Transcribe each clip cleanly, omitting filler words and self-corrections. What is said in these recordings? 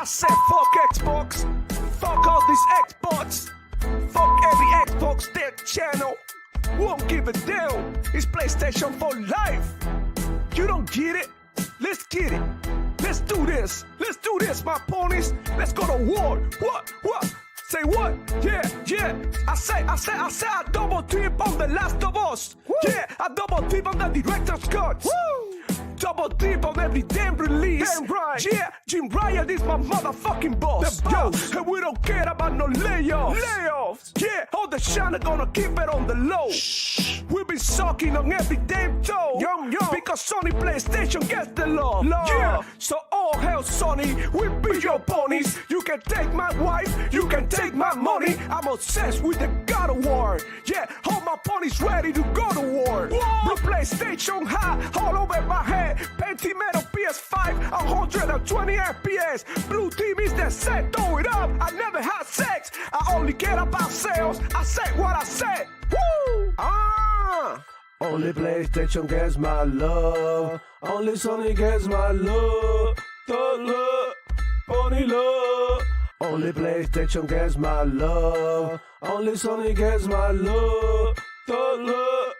I said fuck Xbox, fuck all these Xbox, fuck every Xbox dead channel. Won't give a damn. It's PlayStation for life. You don't get it? Let's get it. Let's do this. Let's do this, my ponies. Let's go to war. What? Say what? Yeah. I say I double tip on The Last of Us. Woo. Yeah, I double tip on the director's cut. Woo. Double dip on every damn release. Damn right. Yeah, Jim Ryan is my motherfucking boss. The boss. Yo, and we don't care about no layoffs. Yeah, all the shine are gonna keep it on the low. Shh. We'll be sucking on every damn toe. Yum. Because Sony PlayStation gets the love. Yeah, so all hell Sony, we be your ponies. You can take my wife, you can take my money. I'm obsessed with the God of War. Yeah, all my ponies ready to go to war. Blue PlayStation high, all over my head. Pentimeter PS5, 120 FPS. Blue team is the set, throw it up. I never had sex, I only care about sales. I said what I said. Woo! Only PlayStation gets my love. Only Sony gets my love. Thug love, pony love. Only PlayStation gets my love. Only Sony gets my love. Thug love,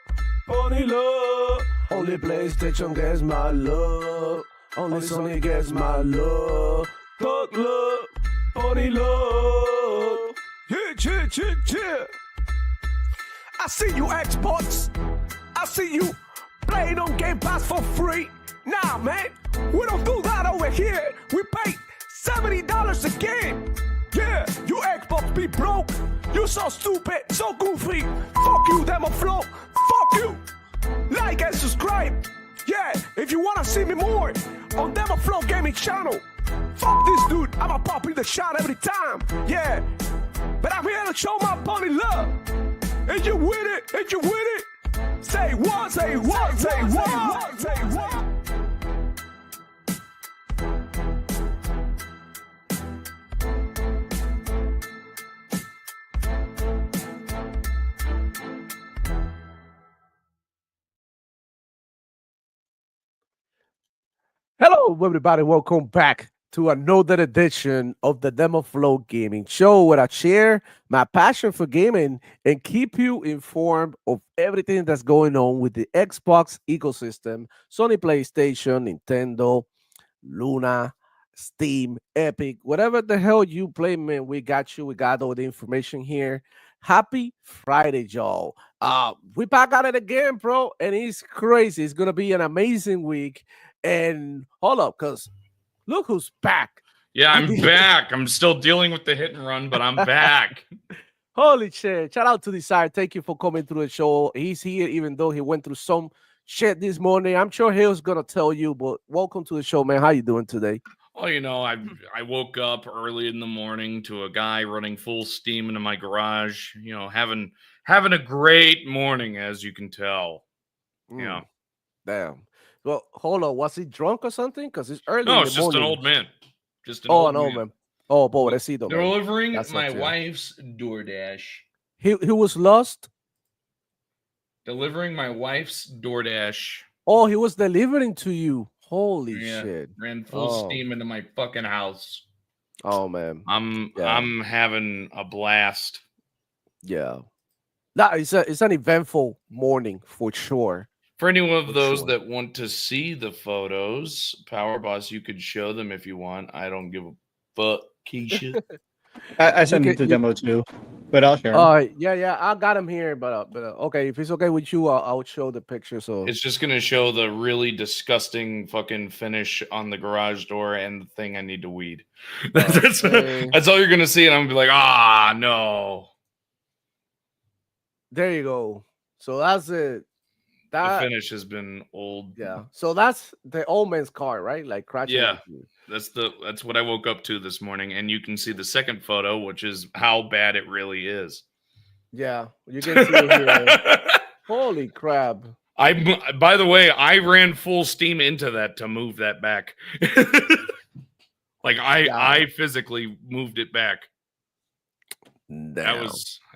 pony love. Only PlayStation gets my love. Only Sony gets my love. Thug love, pony love. Yeah. I see you Xbox. I see you playing on Game Pass for free. Nah, man, we don't do that over here. We pay $70 a game. Yeah, you Xbox be broke. You so stupid, so goofy. Fuck you, Demo Flow. Fuck you. Like and subscribe. Yeah, if you wanna see me more on Demo Flow Gaming channel. Fuck this dude, I'ma pop in the shot every time. Yeah, but I'm here to show my pony love. And you with it? Say what? Hello, everybody. Welcome back to another edition of the Demo Flow Gaming Show, where I share my passion for gaming and keep you informed of everything that's going on with the Xbox ecosystem, Sony PlayStation, Nintendo, Luna, Steam, Epic, whatever the hell you play, man. We got you. We got all the information here. Happy Friday, y'all. We back at it again, bro, and it's crazy. It's gonna be an amazing week. And hold up, because look who's back. Yeah, I'm back. I'm still dealing with the hit and run, but I'm back. Holy shit. Shout out to Desire. Thank you for coming through the show. He's here, even though he went through some shit this morning. I'm sure Hill's going to tell you, but welcome to the show, man. How you doing today? Well, you know, I woke up early in the morning to a guy running full steam into my garage, you know, having a great morning, as you can tell. Yeah. Damn. Well, hold on. Was he drunk or something? Because it's early. No, it's just an old man. Just an old man. Oh, boy, let's see. Delivering my wife's DoorDash. He was lost. Delivering my wife's DoorDash. Oh, he was delivering to you. Holy shit! Ran full steam into my fucking house. Oh man, I'm having a blast. Yeah, it's an eventful morning for sure. For any of those that want to see the photos, Power Boss, you could show them if you want. I don't give a fuck, Keisha. I sent it to demo too, but I'll share them. Yeah, I got him here, but okay, if it's okay with you, I'll show the picture. So it's just gonna show the really disgusting fucking finish on the garage door and the thing I need to weed. That's all you're gonna see, and I'm gonna be like, no. There you go. So that's it. The finish has been old. Yeah. So that's the old man's car, right? Like crashing. Yeah. That's what I woke up to this morning, and you can see the second photo, which is how bad it really is. Yeah, you can see it here. Holy crap! By the way, I ran full steam into that to move that back. I physically moved it back. Damn. That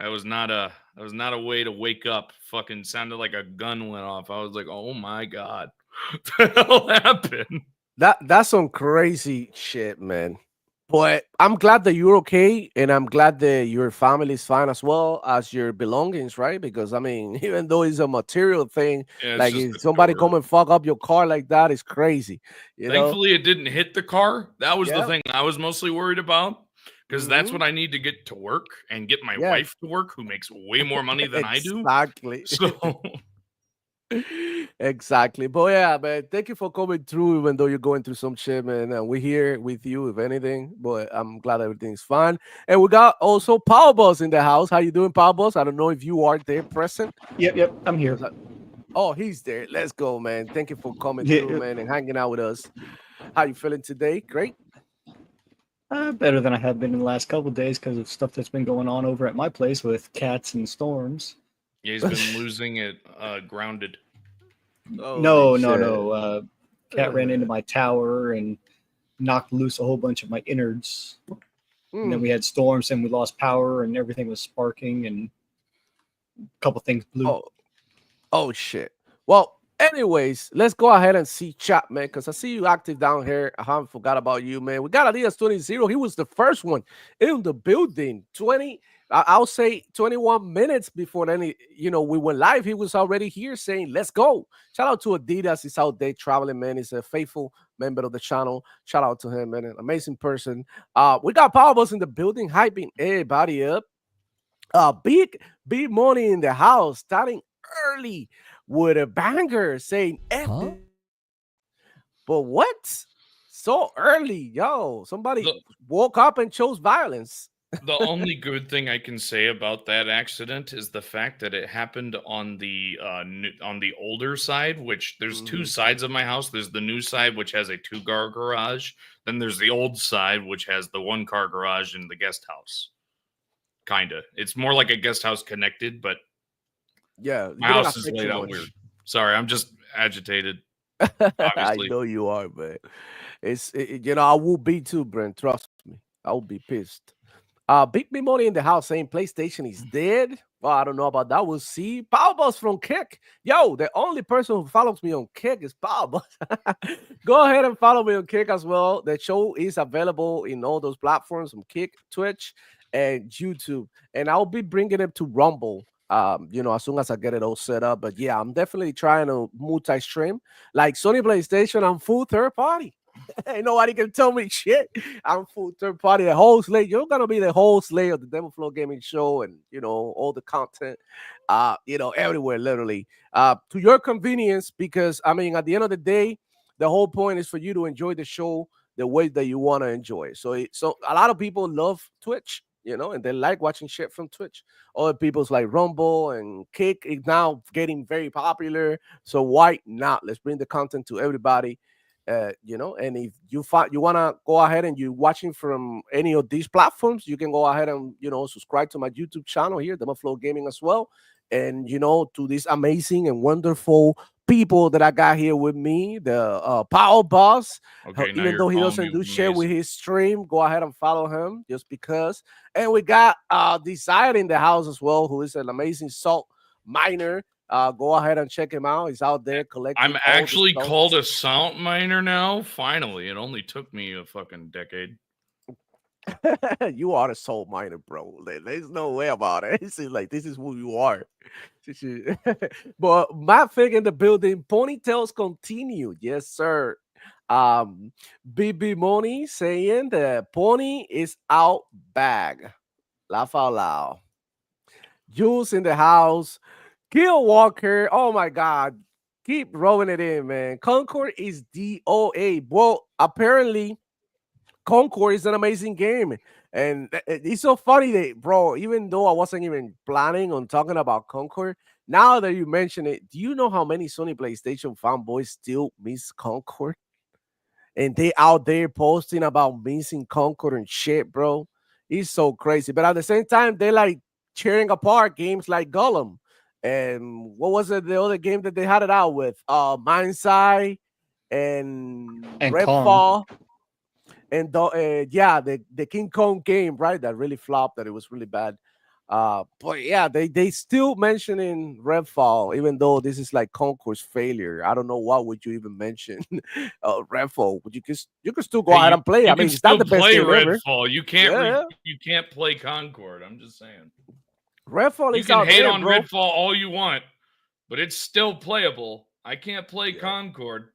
was not a way to wake up. Fucking sounded like a gun went off. I was like, oh my god, what the hell happened? That's some crazy shit, man. But I'm glad that you're okay, and I'm glad that your family is fine as well as your belongings, right? Because I mean, even though it's a material thing, Yeah, it's like just if the somebody door. come and fuck up your car like that, it's crazy, you know? Thankfully, it didn't hit the car. That was the Yeah. thing I was mostly worried about because that's Hmm. what I need to get to work and get my Yeah. wife to work, who makes way more money than I do. Exactly. So, Exactly. But yeah, man, thank you for coming through, even though you're going through some shit, man. And we're here with you, if anything. But I'm glad everything's fine. And we got also Power Boss in the house. How you doing, Power Boss? I don't know if you are there present. Yep, I'm here. 'Cause oh, he's there. Let's go, man. Thank you for coming through, Yeah, man, and hanging out with us. How you feeling today? Great. better than I have been in the last couple of days because of stuff that's been going on over at my place with cats and storms. yeah, he's been losing it grounded. Holy No. shit. Cat ran into my tower and knocked loose a whole bunch of my innards. And then Mm. we had storms and we lost power and everything was sparking and a couple things blew. Oh, oh shit. Well, anyways, let's go ahead and see chat, man, because I see you active down here. I haven't forgot about you, man. We got Adidas 20. He was the first one in the building. 20, I'll say 21 minutes before any, we went live. He was already here saying, let's go. Shout out to Adidas. He's out there traveling, man. He's a faithful member of the channel. Shout out to him, man. An amazing person. We got Powerbus in the building, hyping everybody up. Big money in the house, starting early with a banger saying F Huh? this. But what? So early, yo. Somebody The woke up and chose violence. the only good thing I can say about that accident is the fact that it happened on the on the older side, which there's two Mhm. sides of my house. There's the new side, which has a 2-car garage. Then there's the old side, which has the 1-car garage and the guest house. Kinda. It's more like a guest house connected, but Yeah, it my didn't house is affect laid you out weird. much. Sorry, I'm just agitated, I obviously. know you are, man. I will be too, Brent. Trust me. I will be pissed. Big Me Money in the house saying PlayStation is dead. Well, I don't know about that. We'll see. Powerboss from Kick. Yo, the only person who follows me on Kick is Powerboss. Go ahead and follow me on Kick as well. The show is available in all those platforms from Kick, Twitch, and YouTube. And I'll be bringing it to Rumble. As soon as I get it all set up. But yeah, I'm definitely trying to multi-stream. Like Sony PlayStation, I'm full third party. Ain't nobody can tell me shit. I'm full third party, the whole slate. You're gonna be the whole slate of the Demo Flow Gaming Show, and all the content, everywhere, literally, to your convenience. Because I mean, at the end of the day, the whole point is for you to enjoy the show the way that you want to enjoy it. So a lot of people love Twitch, and they like watching shit from Twitch. Other people's like Rumble and Kick is now getting very popular. So why not? Let's bring the content to everybody. And if you want to go ahead and you're watching from any of these platforms, you can go ahead and subscribe to my YouTube channel here, Demo Flow Gaming, as well. And to these amazing and wonderful people that I got here with me, the Power Boss. Okay, now Even you're though he calling me doesn't do share with amazing. his stream, go ahead and follow him just because. And we got Desire in the house as well, who is an amazing salt miner. Go ahead and check him out. He's out there collecting I'm all the actually stuff. called a salt miner now. Finally, it only took me a fucking decade. You are a soul miner, bro. There's no way about it. It's like this is who you are. But Matt Fig in the building. Ponytails continue. Yes, sir. BB Money saying the pony is out bag. Laugh out loud. Jules in the house. Kill Walker. Oh my God. Keep rolling it in, man. Concord is DOA. Well, apparently Concord is an amazing game. And it's so funny that, bro, even though I wasn't even planning on talking about Concord, now that you mention it, do you know how many Sony PlayStation fanboys still miss Concord? And they out there posting about missing Concord and shit, bro. It's so crazy. But at the same time, they like cheering apart games like Gollum. And what was it? The other game that they had it out with? Mindside and And Kong. Redfall. And yeah, the King Kong game, right? That really flopped. That it was really bad. But yeah, they still mentioning Redfall, even though this is like Concourse failure. I don't know what would you even mention Redfall. But you can still go Hey, ahead and play. I you can mean, it's not still the best play game ever. Redfall. Yeah, You can't play Concord. I'm just saying. Redfall You is can out hate there, on bro. Redfall all you want, but it's still playable. I can't play Yeah, Concord.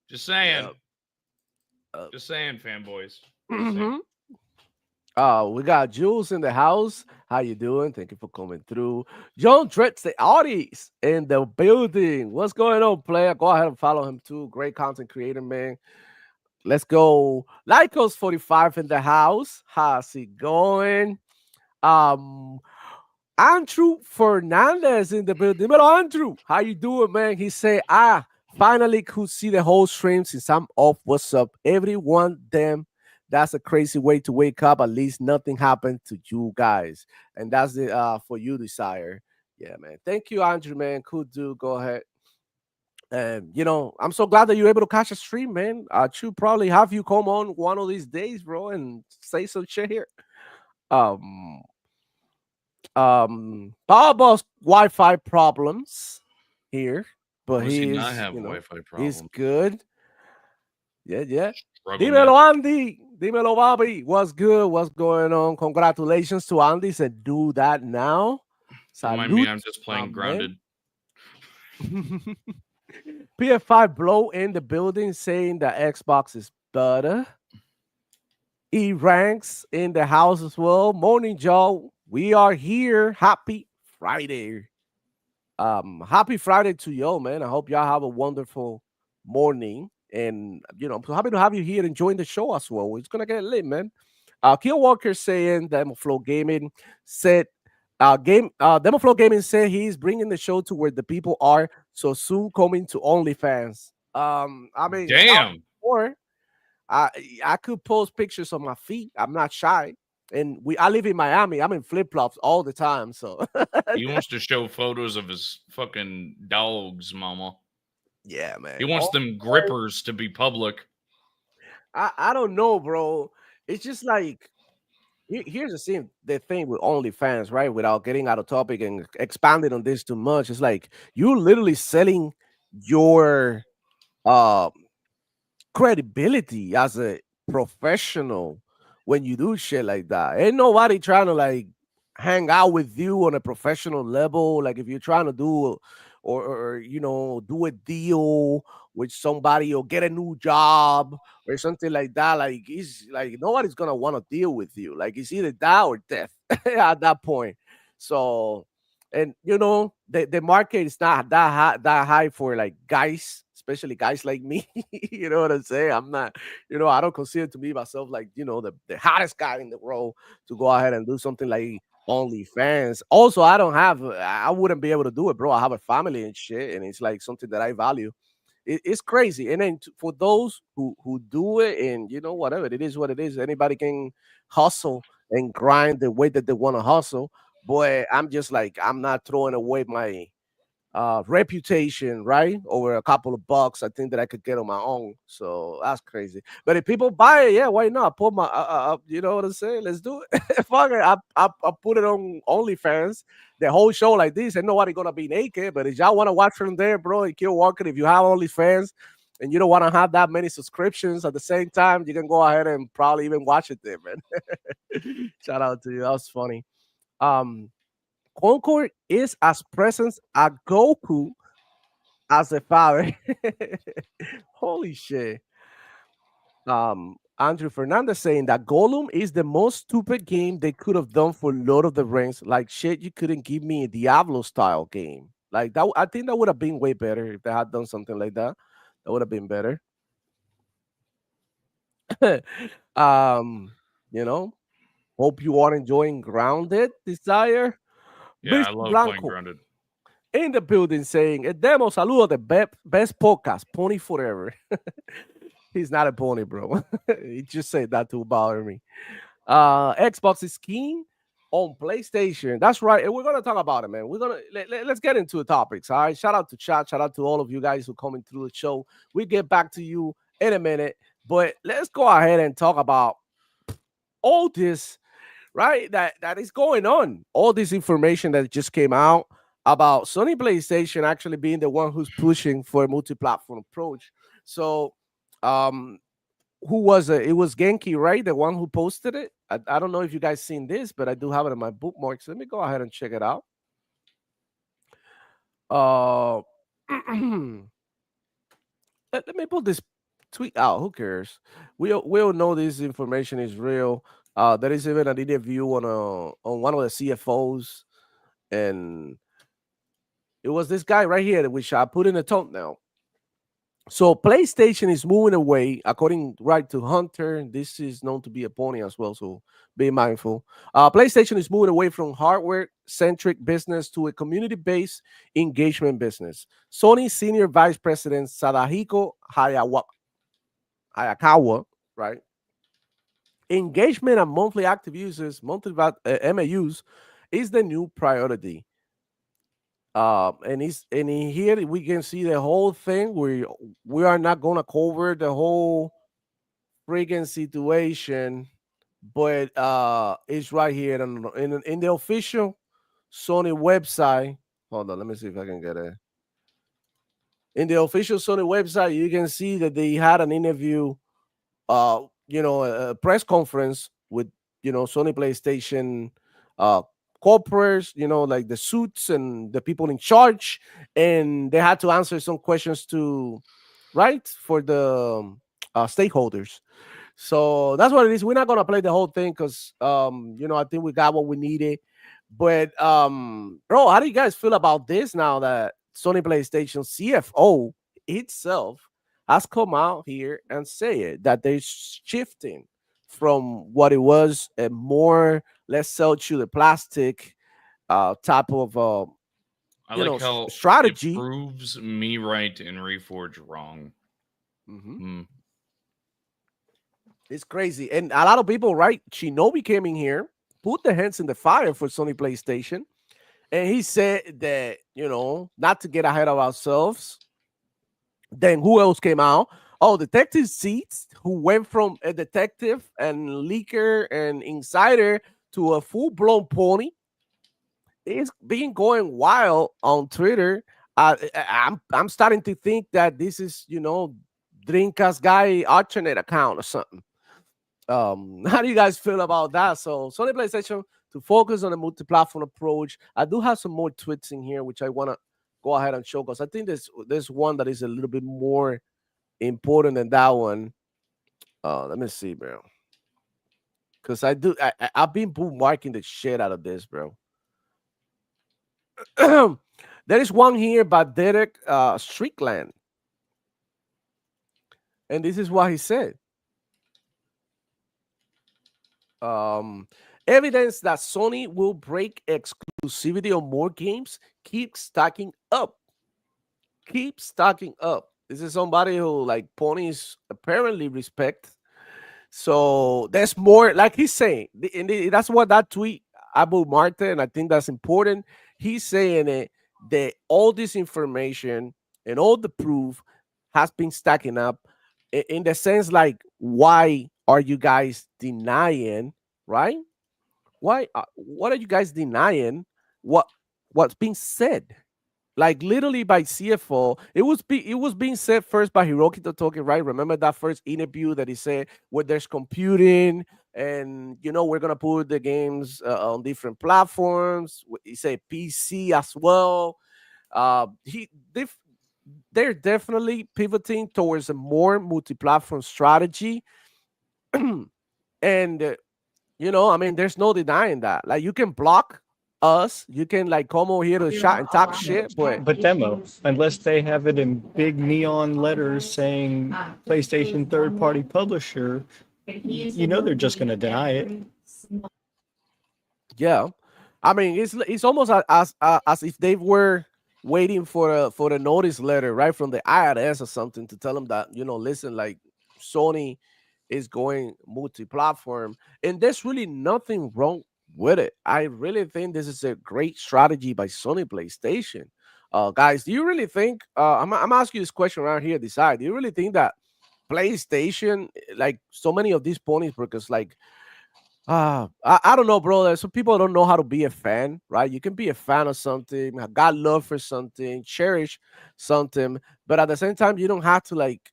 Just yeah. saying. Uh, Just saying, fanboys. Just saying. mhm. We got Jules in the house. How you doing? Thank you for coming through. John Tretz, the audience in the building. What's going on, player? Go ahead and follow him too. Great content creator, man. Let's go. Lycos 45 in the house. How's it going? Um, Andrew Fernandez in the building. Hello, Andrew. How you doing, man? He said, finally could see the whole stream since I'm off. What's up, everyone? Damn, that's a crazy way to wake up. At least nothing happened to you guys, and that's the for you, Desire. Yeah, man. Thank you, Andrew, man. Could do. Go ahead. And I'm so glad that you're able to catch a stream, man. I should probably have you come on one of these days, bro, and say some shit here. Um, Powerboss Wi-Fi problems here, but How does he he not is, have Wi-Fi he's problems? good. Yeah, yeah. Struggle Dímelo, net. Andy. Dímelo, Bobby. What's good? What's going on? Congratulations to Andy. Said do that now. Don't mind me. Salute, I'm just my playing man. Grounded. PF5 Blow in the building saying that Xbox is better. E ranks in the house as well. Morning, Joe. We are here. Happy Friday. Happy Friday to y'all, man. I hope y'all have a wonderful morning. And I'm so happy to have you here enjoying the show as well. It's gonna get lit, man. Kill Walker saying Demo Flow Gaming said Demo Flow Gaming said he's bringing the show to where the people are so soon coming to OnlyFans. I mean, Damn. or I I could post pictures of my feet. I'm not shy. And I live in Miami. I'm in flip flops all the time. So He wants to show photos of his fucking dogs, mama. yeah, man. He wants them grippers to be public. I don't know, bro. It's just like here's the thing with OnlyFans, right? Without getting out of topic and expanding on this too much, it's like you're literally selling your uh credibility as a professional when you do shit like that. Ain't nobody trying to like hang out with you on a professional level. Like if you're trying to do or do a deal with somebody or get a new job or something like that, like it's like nobody's gonna want to deal with you. Like it's either that or death at that point. So and the market is not that high for like guys, especially guys like me. You know what I'm saying? I'm not, I don't consider to be myself like the hottest guy in the world to go ahead and do something like OnlyFans. Also, I wouldn't be able to do it, bro. I have a family and shit, and it's like something that I value. It's crazy. And then for those who do it, and whatever it is, what it is, anybody can hustle and grind the way that they want to hustle. Boy, I'm just like I'm not throwing away my reputation, right? Over a couple of bucks, I think that I could get on my own. So that's crazy. But if people buy it, yeah, why not? Put my, you know what I'm saying? Let's do it. Fuck it. I put it on OnlyFans. The whole show like this, and nobody gonna be naked. But if y'all want to watch from there, bro, and Kill Walker, if you have OnlyFans and you don't want to have that many subscriptions at the same time, you can go ahead and probably even watch it there, man. Shout out to you. That was funny. Um, Concord is as present as Goku as a father. Holy shit. Andrew Fernandez saying that Gollum is the most stupid game they could have done for Lord of the Rings. Like shit, you couldn't give me a Diablo style game. Like that, I think that would have been way better if they had done something like that. That would have been better. um, you know, hope you are enjoying Grounded Desire. Yeah, I Mr. love playing Blanco Grounded. in the building saying, Demo, saludo, the best podcast, Pony Forever. He's not a pony, bro. He just said that to bother me. Xbox is keen on PlayStation. That's right. And we're going to talk about it, man. We're going to let's get into the topics. All right. Shout out to chat. Shout out to all of you guys who coming through the show. We get back to you in a minute, but let's go ahead and talk about all this right? That is going on. All this information that just came out about Sony PlayStation actually being the one who's pushing for a multi-platform approach. So, um, who was it? It was Genki, right? The one who posted it. I don't know if you guys seen this, but I do have it in my bookmarks. Let me go ahead and check it out. Uh, let me put this tweet out. Who cares? We all know this information is real. There is even an interview on one of the CFOs, and it was this guy right here, which I put in the thumbnail. So PlayStation is moving away, according right to Hunter. This is known to be a pony as well, so be mindful. PlayStation is moving away from hardware-centric business to a community-based engagement business. Sony Senior Vice President Sadahiko Hayakawa, right? Engagement and monthly active users, monthly MAUs, is the new priority. And in here we can see the whole thing. We are not gonna cover the whole friggin' situation, but it's right here in the official Sony website. Hold on, let me see if I can get it. In the official Sony website, you can see that they had an interview, a press conference with Sony PlayStation uh corporates, like the suits and the people in charge, and they had to answer some questions to right for the stakeholders. So that's what it is. We're not gonna play the whole thing because I think we got what we needed. But bro, how do you guys feel about this now that Sony PlayStation CFO itself has come out here and say it that they're shifting from what it was a more let's sell to the plastic type of I like how it strategy. proves me right and Reforge wrong. Mhm. It's crazy. And a lot of people, right? Shinobi came in here, put their hands in the fire for Sony PlayStation. And he said that, not to get ahead of ourselves. Then who else came out? Oh, Detective Seats, who went from a detective and leaker and insider to a full-blown pony. It's been going wild on Twitter. I'm starting to think that this is, Dreamcast guy alternate account or something. How do you guys feel about that? So Sony PlayStation to focus on a multi-platform approach. I do have some more tweets in here which I want to go ahead and show because I think there's one that is a little bit more important than that one. Let me see, bro. Because I've been bookmarking the shit out of this, bro. There is one here by Derek Strickland, and this is what he said. Evidence that Sony will break exclusivity on more games keeps stacking up. Keep stacking up. This is somebody who like ponies apparently respect. So there's more, like he's saying, and that's what that tweet Abu Martin, I think that's important. He's saying it that all this information and all the proof has been stacking up in the sense like, why are you guys denying, right? Why? What are you guys denying? What's being said? Like literally by CFO, it was being said first by Hiroki Totoki, right? Remember that first interview that he said where there's computing and we're gonna put the games on different platforms. He said PC as well. They're definitely pivoting towards a more multi-platform strategy, and I mean, there's no denying that. Like, you can block us, you can like come over here to chat and talk shit, but demo, unless they have it in big neon letters saying PlayStation third-party publisher, they're just going to deny it. yeah, I mean, it's almost as if they were waiting for the notice letter right from the IRS or something to tell them that listen, like Sony is going multi-platform, and there's really nothing wrong with it. I really think this is a great strategy by Sony PlayStation. Guys, do you really think? I'm asking you this question around here. Decide. Do you really think that PlayStation, like so many of these ponies, because like I don't know, bro. Some people don't know how to be a fan, right? You can be a fan of something, have got love for something, cherish something, but at the same time, you don't have to like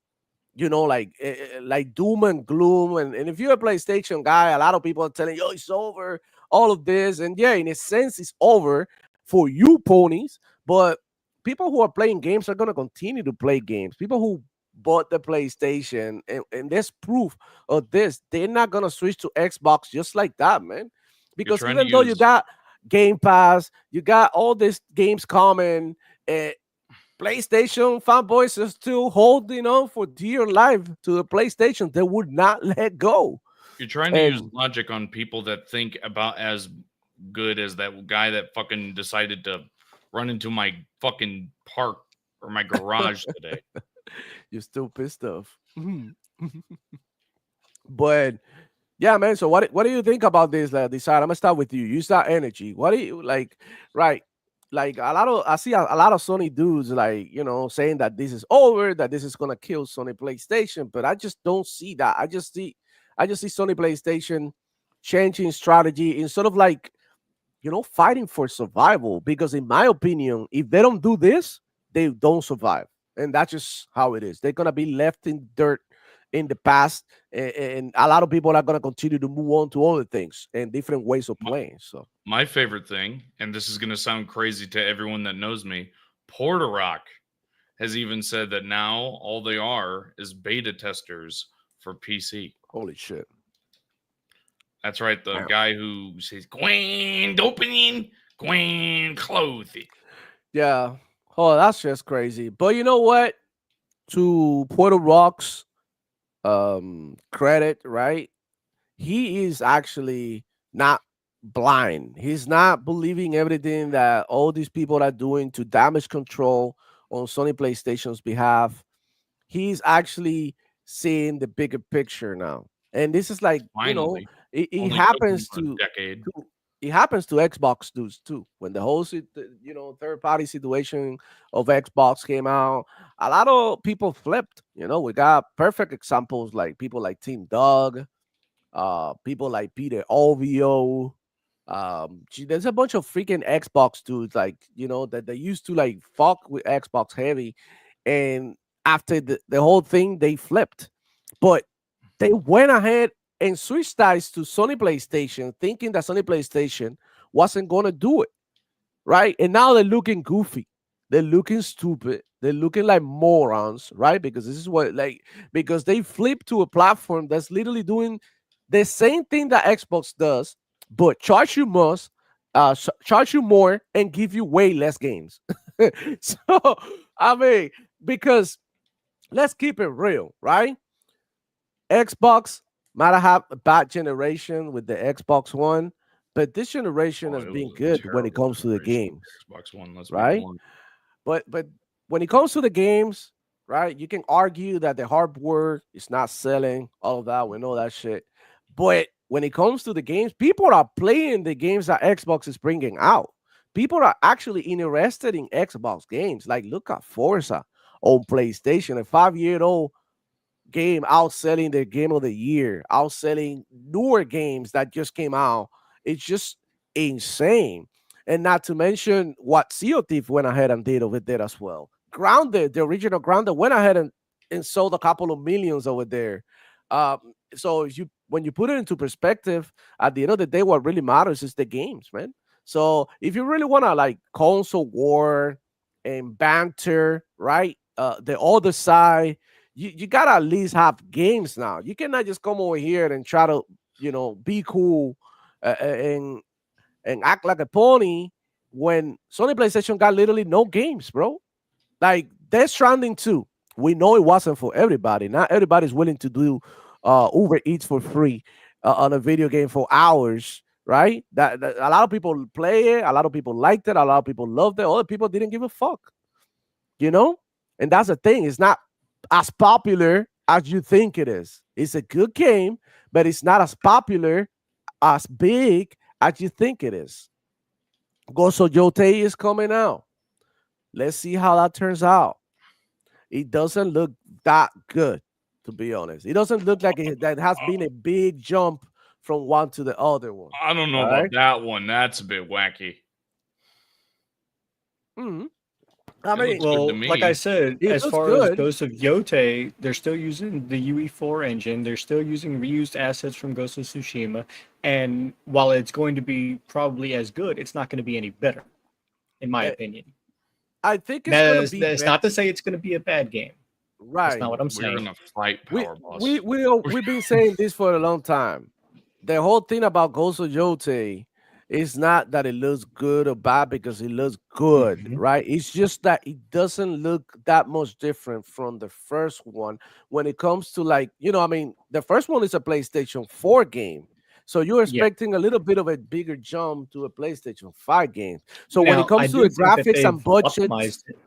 doom and gloom. And if you're a PlayStation guy, a lot of people are telling you, oh, it's over, all of this. And yeah, in a sense, it's over for you ponies, but people who are playing games are going to continue to play games. People who bought the PlayStation, and there's proof of this, they're not going to switch to Xbox just like that, man. You're Because trying to even though you use got Game Pass, you got all these games coming, uh, PlayStation fanboys are still holding on for dear life to the PlayStation. They would not let go. you're trying to use And logic on people that think about as good as that guy that fucking decided to run into my fucking park or my garage today. you're still pissed off. But yeah, man. So what do you think about this? Decide. I'm gonna start with you. Use that energy. What do you like? Right. Like I see a lot of Sony dudes like saying that this is over, that this is gonna kill Sony PlayStation, but I just don't see that. I just see Sony PlayStation changing strategy instead of like fighting for survival. Because in my opinion, if they don't do this, they don't survive, and that's just how it is. They're gonna be left in dirt in the past, and a lot of people are gonna continue to move on to other things and different ways of My, playing. So my favorite thing, and this is going to sound crazy to everyone that knows me, Porter Rock has even said that now all they are is beta testers for PC. holy shit. That's right, the Wow. guy who says "Grand opening, grand clothing." Yeah. Oh, that's just crazy. But you know what? To Puerto Rock's credit, right? He is actually not blind. He's not believing everything that all these people are doing to damage control on Sony PlayStation's behalf. He's actually seeing the bigger picture now. And this is like, Finally, it only took him happens a to decade. to it happens to Xbox dudes too. When the whole third party situation of Xbox came out, a lot of people flipped. We got perfect examples like people like Team Dog, people like Peter Ovio. There's a bunch of freaking Xbox dudes like that they used to like fuck with Xbox heavy, and after the whole thing they flipped, but they went ahead and switched ties to Sony PlayStation, thinking that Sony PlayStation wasn't gonna do it right, and now they're looking goofy, they're looking stupid, they're looking like morons, right? Because this is what like because they flip to a platform that's literally doing the same thing that Xbox does, but charge you more and give you way less games. So I mean, because let's keep it real, right? Xbox might have a bad generation with the Xbox One, but this generation Oh, has it been was a good when it terrible comes to the generation with games, the Xbox One. Let's be right? blunt. But when it comes to the games, right, you can argue that the hardware is not selling, all of that. We know that shit. But when it comes to the games, people are playing the games that Xbox is bringing out. People are actually interested in Xbox games. Like, look at Forza on PlayStation, a 5-year old game outselling the game of the year, outselling newer games that just came out. It's just insane. And not to mention what Sea of Thief went ahead and did over there as well. Grounded, the original Grounded, went ahead and sold a couple of millions over there. So if you when you put it into perspective, at the end of the day, what really matters is the games, man. So if you really want to like console war and banter, right? The other side, you gotta at least have games now. You cannot just come over here and try to be cool, and act like a pony when Sony PlayStation got literally no games, bro. Like Death Stranding 2, we know it wasn't for everybody. Not everybody's willing to do Uber Eats for free on a video game for hours, right? That a lot of people play it, a lot of people liked it, a lot of people loved it, other people didn't give a fuck, you know. And that's the thing; it's not as popular as you think it is. It's a good game, but it's not as popular, as big as you think it is. Gozo Jote is coming out. Let's see how that turns out. It doesn't look that good, to be honest. It doesn't look like that has been a big jump from one to the other one. I don't know All about right. that one. That's a bit wacky. Hmm. I It looks mean, good to Well, like I me. said, it as looks far as good. Ghost of Yotei, they're still using the UE4 engine. They're still using reused assets from Ghost of Tsushima. And while it's going to be probably as good, it's not going to be any better, in my Uh, opinion. I think it's gonna That's, be that's better. not to say it's going to be a bad game. That's not Right. what I'm We're saying. gonna fight We Power we Boss. we don't, we've been saying this for a long time. The whole thing about Ghost of Yote is not that it looks good or bad because it looks good, Mhm. right? It's just that it doesn't look that much different from the first one when it comes to like, I mean, the first one is a PlayStation 4 game. So you're Yeah. expecting a little bit of a bigger jump to a PlayStation 5 game. So when it Now, I comes to do the think that graphics they've and budgets, optimized it.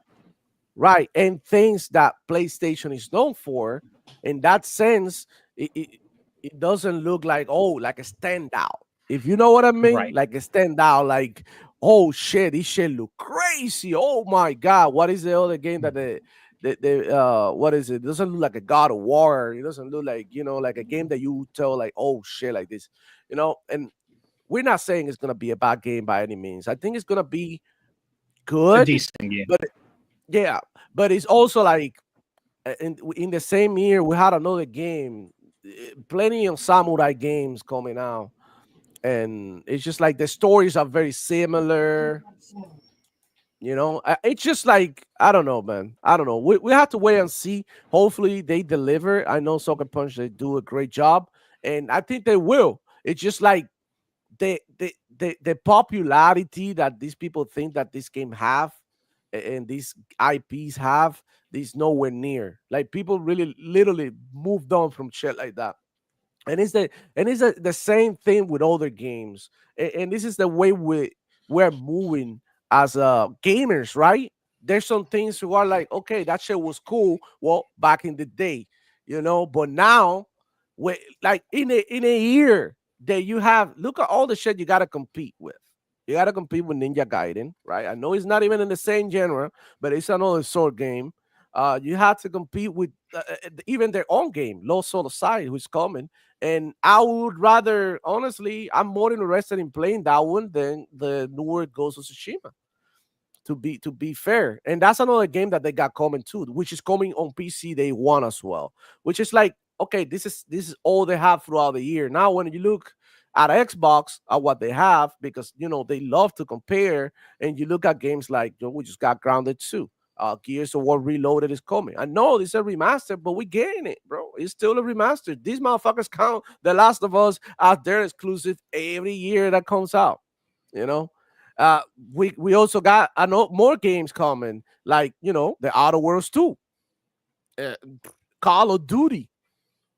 right, and things that PlayStation is known for, in that sense, it doesn't look like, oh, like a standout, if you know what I mean, Right. like a standout, like, oh shit, this shit look crazy, oh my god, what is the other game that what is it? It doesn't look like a God of War, it doesn't look like, like a game that you tell like, oh shit, like this, and we're not saying it's gonna be a bad game by any means. I think it's gonna be A good, decent game. but yeah, but it's also like, in the same year we had another game, plenty of samurai games coming out, and it's just like the stories are very similar. It's just like, I don't know, man. I don't know. We have to wait and see. Hopefully they deliver. I know Soccer Punch, they do a great job, and I think they will. It's just like the popularity that these people think that this game have, and these IPs have, is nowhere near. Like, people really literally moved on from shit like that. And it's the same thing with other games. And this is the way we're moving as gamers, right? There's some things who are like, okay, that shit was cool, well, back in the day, but now, like, in a year that you have, look at all the shit you got to compete with. You got to compete with Ninja Gaiden, right? I know it's not even in the same genre, but it's another sword game. You have to compete with even their own game, Lost Soul Aside, who's coming. And I would rather, honestly, I'm more interested in playing that one than the newer Ghost of Tsushima. To be fair, and that's another game that they got coming too, which is coming on PC day one as well. Which is like, okay, this is all they have throughout the year. Now, when you look at Xbox at what they have, because they love to compare, and you look at games like, we just got Grounded 2. Gears of War Reloaded is coming. I know this is a remaster, but we getting it, bro. It's still a remaster. These motherfuckers count The Last of Us as their exclusive every year that comes out. You know, uh, we also got, I know, more games coming, like, the Outer Worlds 2, uh, Call of Duty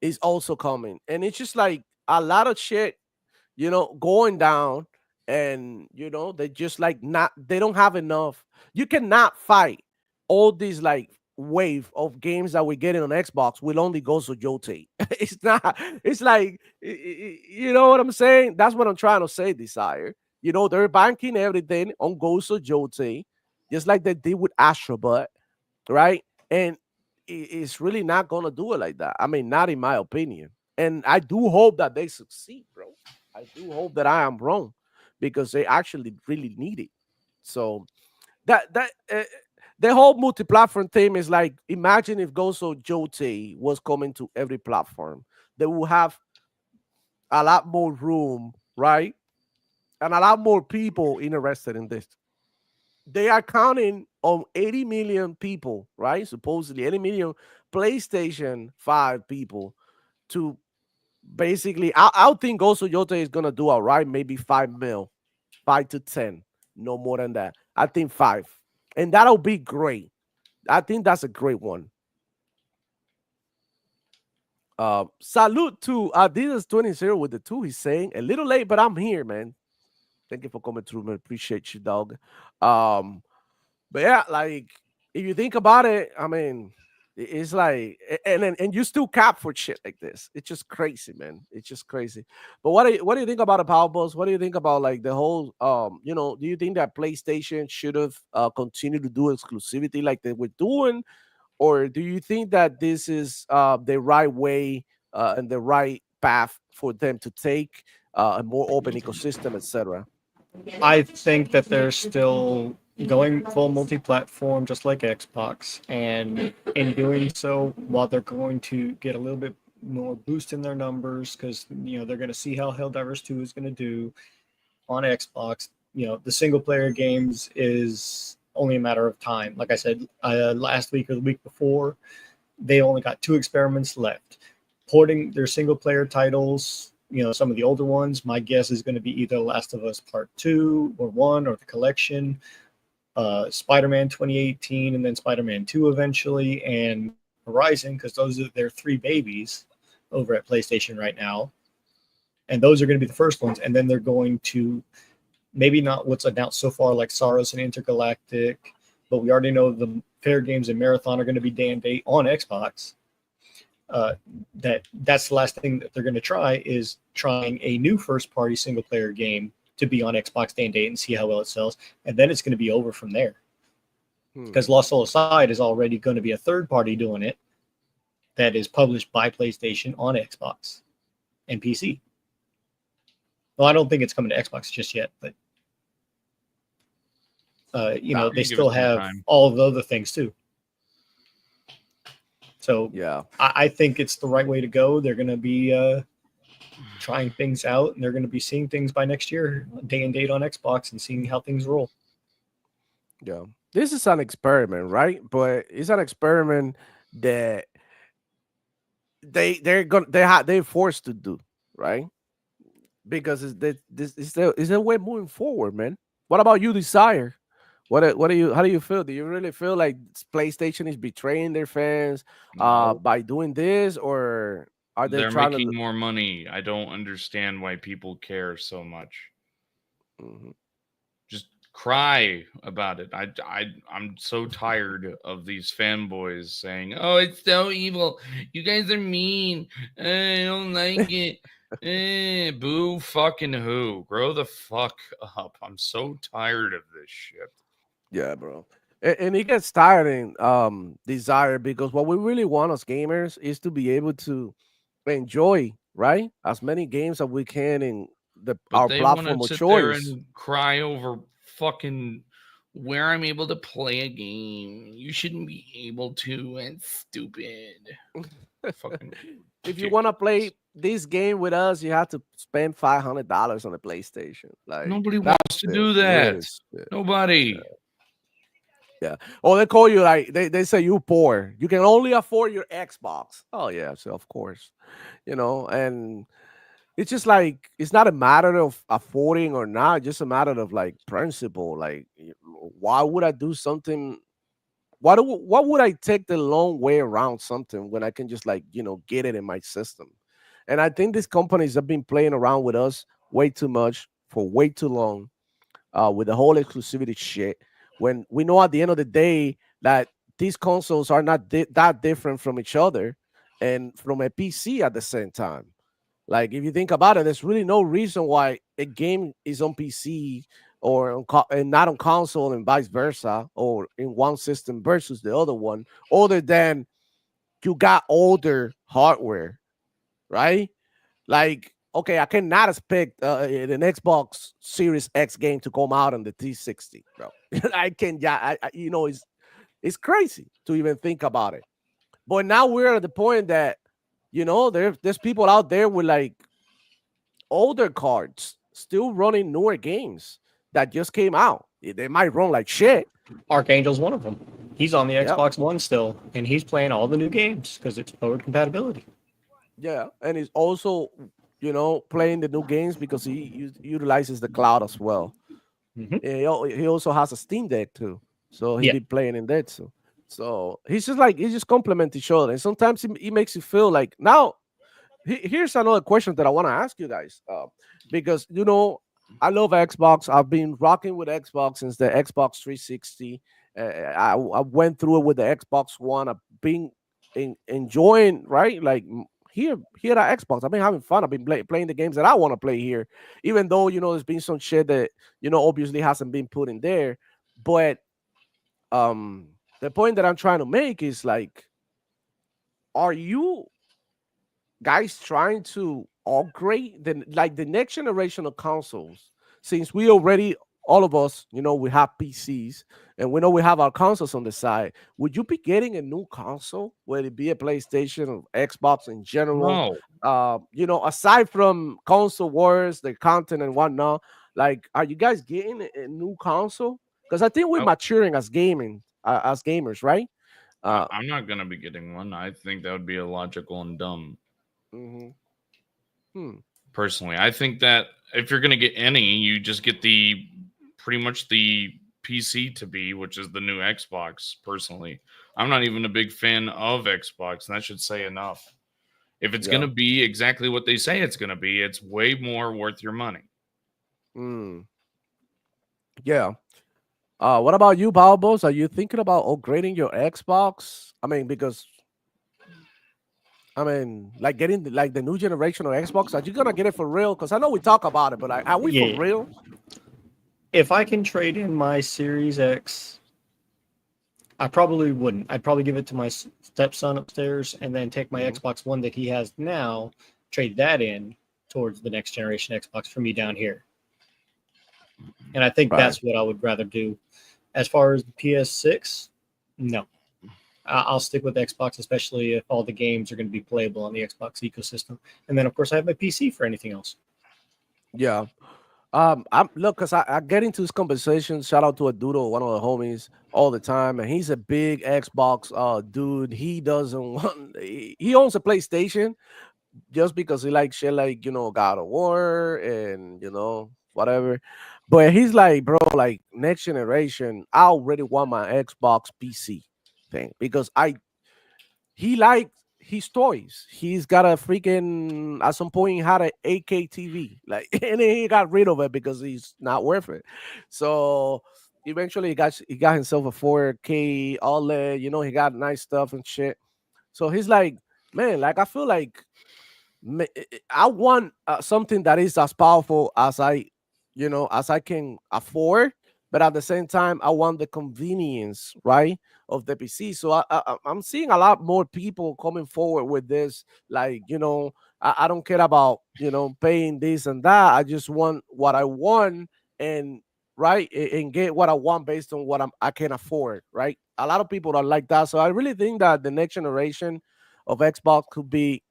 is also coming, and it's just like a lot of shit, going down, and they just like, not, they don't have enough. You cannot fight all these like wave of games that we're getting on Xbox will only go to Yote. It's not. It's like, you know what I'm saying. That's what I'm trying to say. Desire. They're banking everything on Ghost of Yote, just like they did with Astrobot, right? And it's really not gonna do it like that. I mean, not in my opinion. And I do hope that they succeed, bro. I do hope that I am wrong, because they actually really need it. So that the whole multi-platform thing is like, imagine if Gozo Jote was coming to every platform. They will have a lot more room, right? And a lot more people interested in this. They are counting on 80 million people, right? Supposedly 80 million PlayStation 5 people to basically, I think Gozo Yote is gonna do all right, maybe 5 mil, 5 to 10, no more than that. I think 5, and that'll be great. I think that's a great one. Salute to Adidas 20 with the 2. He's saying, a little late, but I'm here, man. Thank you for coming through, man. Appreciate you, dog. Um, but yeah, like, if you think about it, I mean, it's like, and you still cap for shit like this. It's just crazy, man. It's just crazy. But what do you think about the Power Balls? What do you think about like the whole do you think that PlayStation should have continued to do exclusivity like they were doing, or do you think that this is the right way and the right path for them to take, a more open ecosystem, etc. I think that they're still going full multi-platform, just like Xbox, and in doing so, while they're going to get a little bit more boost in their numbers, because they're going to see how Helldivers 2 is going to do on Xbox. The single player games is only a matter of time. Like I said, last week or the week before, they only got 2 experiments left. Porting their single player titles, some of the older ones, my guess is going to be either Last of Us Part 2 or 1 or the collection, Spider-Man 2018, and then Spider-Man 2 eventually, and Horizon, because those are their 3 babies over at PlayStation right now. And those are going to be the first ones. And then they're going to, maybe not what's announced so far, like Saros and Intergalactic, but we already know the Fair Games and Marathon are going to be day and date on Xbox. That's the last thing that they're going to try, is trying a new first-party single-player game to be on Xbox day and date and see how well it sells. And then it's going to be over from there. Because Lost Soul Aside is already going to be a third party doing it that is published by PlayStation on Xbox and PC. Well, I don't think it's coming to Xbox just yet, but they still have all of the other things too. So Yeah, I think it's the right way to go. They're going to be trying things out, and they're going to be seeing things by next year, day and date on Xbox, and seeing how things roll. yeah. This is an experiment, right? But it's an experiment that they're forced to do, right? Because it's a way moving forward, man. What about you, Desire? What do you how do you feel? Do you really feel like PlayStation is betraying their fans No, by doing this, or are they they're trying making to? more money. I don't understand why people care so much. Mhm. Just cry about it. I'm so tired of these fanboys saying, "Oh, it's so evil. You guys are mean. I don't like it." Boo fucking who. Grow the fuck up. I'm so tired of this shit. Yeah, bro. And it gets tiring, Desire, because what we really want as gamers is to be able to enjoy, right, as many games as we can in But our they want to platform of sit there choice. and cry over fucking where I'm able to play a game. You shouldn't be able to. It's stupid. Fucking If you want to play ridiculous. this game with us, you have to spend $500 on the PlayStation. Like Nobody that's wants to the do real that. shit. Nobody. Yeah. Oh, they call you like they say you poor. You can only afford your Xbox. Oh yeah, so of course. And it's just like it's not a matter of affording or not, just a matter of like principle. Like why would I do something? What would I take the long way around something when I can just like, get it in my system? And I think these companies have been playing around with us way too much for way too long, with the whole exclusivity shit. When we know at the end of the day that these consoles are not that different from each other and from a PC at the same time. Like if you think about it, there's really no reason why a game is on PC or and not on console and vice versa, or in one system versus the other one, other than you got older hardware, right? Like, okay, I cannot expect an Xbox Series X game to come out on the 360, bro. I can, yeah, it's crazy to even think about it. But now we're at the point that there's people out there with like older cards still running newer games that just came out. They might run like shit. Archangel's one of them. He's on the Yep. Xbox One still, and he's playing all the new games because it's forward compatibility. Yeah, and he's also, playing the new games because he utilizes the cloud as well. Mm-hmm. And he also has a Steam Deck too, so he Yeah. be playing in that too. So he's just like he just complement each other, and sometimes he makes you feel like now. Here's another question that I want to ask you guys, because I love Xbox. I've been rocking with Xbox since the Xbox 360. I went through it with the Xbox One. I've been enjoying, right, like here at Xbox. I've been having fun. I've been playing the games that I want to play here, even though there's been some shit that obviously hasn't been put in there. But the point that I'm trying to make is like, are you guys trying to upgrade the next generation of consoles, since we already, all of us, we have PCs and we know we have our consoles on the side. Would you be getting a new console, whether it be a PlayStation or Xbox in general? No, Aside from console wars, the content and whatnot, like, are you guys getting a new console? Because I think we're I, maturing as gamers, right? Uh, I'm not gonna be getting one. I think that would be illogical and dumb. mhm. Hmm. Personally, I think that if you're gonna get any, you just get the pretty much the PC to be, which is the new Xbox. Personally, I'm not even a big fan of Xbox, and that should say enough. If it's Yeah. gonna be exactly what they say it's gonna be, it's way more worth your money. Mm. Yeah. What about you, Balbos? Are you thinking about upgrading your Xbox? I mean, because like getting like the new generation of Xbox. Are you gonna get it for real? Because I know we talk about it, but like, are we for Yeah. real? If I can trade in my Series X, I probably wouldn't. I'd probably give it to my stepson upstairs and then take my Mhm. Xbox One that he has now, trade that in towards the next generation Xbox for me down here. And I think Right. that's what I would rather do. As far as the PS6, no. I'll stick with Xbox, especially if all the games are going to be playable on the Xbox ecosystem. And then, of course, I have my PC for anything else. Yeah. I'm look, cause I get into this conversation. Shout out to a doodle, one of the homies, all the time, and he's a big Xbox dude. He doesn't want. He owns a PlayStation just because he likes shit like God of War and whatever. But he's like, bro, like next generation, I already want my Xbox PC thing because I he likes his toys. He's got a freaking at some point he had an 8K TV, like, and then he got rid of it because he's not worth it. So eventually he got himself a 4K OLED. He got nice stuff and shit. So he's like, man, like I feel like I want something that is as powerful as I can afford, but at the same time, I want the convenience, right, of the PC. So I'm seeing a lot more people coming forward with this. Like, I don't care about paying this and that. I just want what I want, and right, and get what I want based on what I can afford. Right, a lot of people are like that. So I really think that the next generation of Xbox could be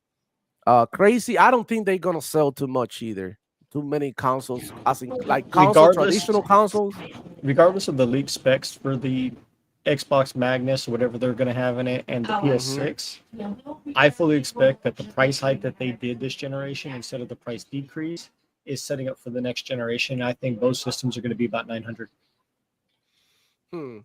crazy. I don't think they're gonna sell too much either. Too many consoles, as in like Regardless, traditional consoles. regardless of the leaked specs for the Xbox Magnus or whatever they're going to have in it and the Hmm. PS6, I fully expect that the price hike that they did this generation instead of the price decrease is setting up for the next generation. I think both systems are going to be about 900, Hmm. the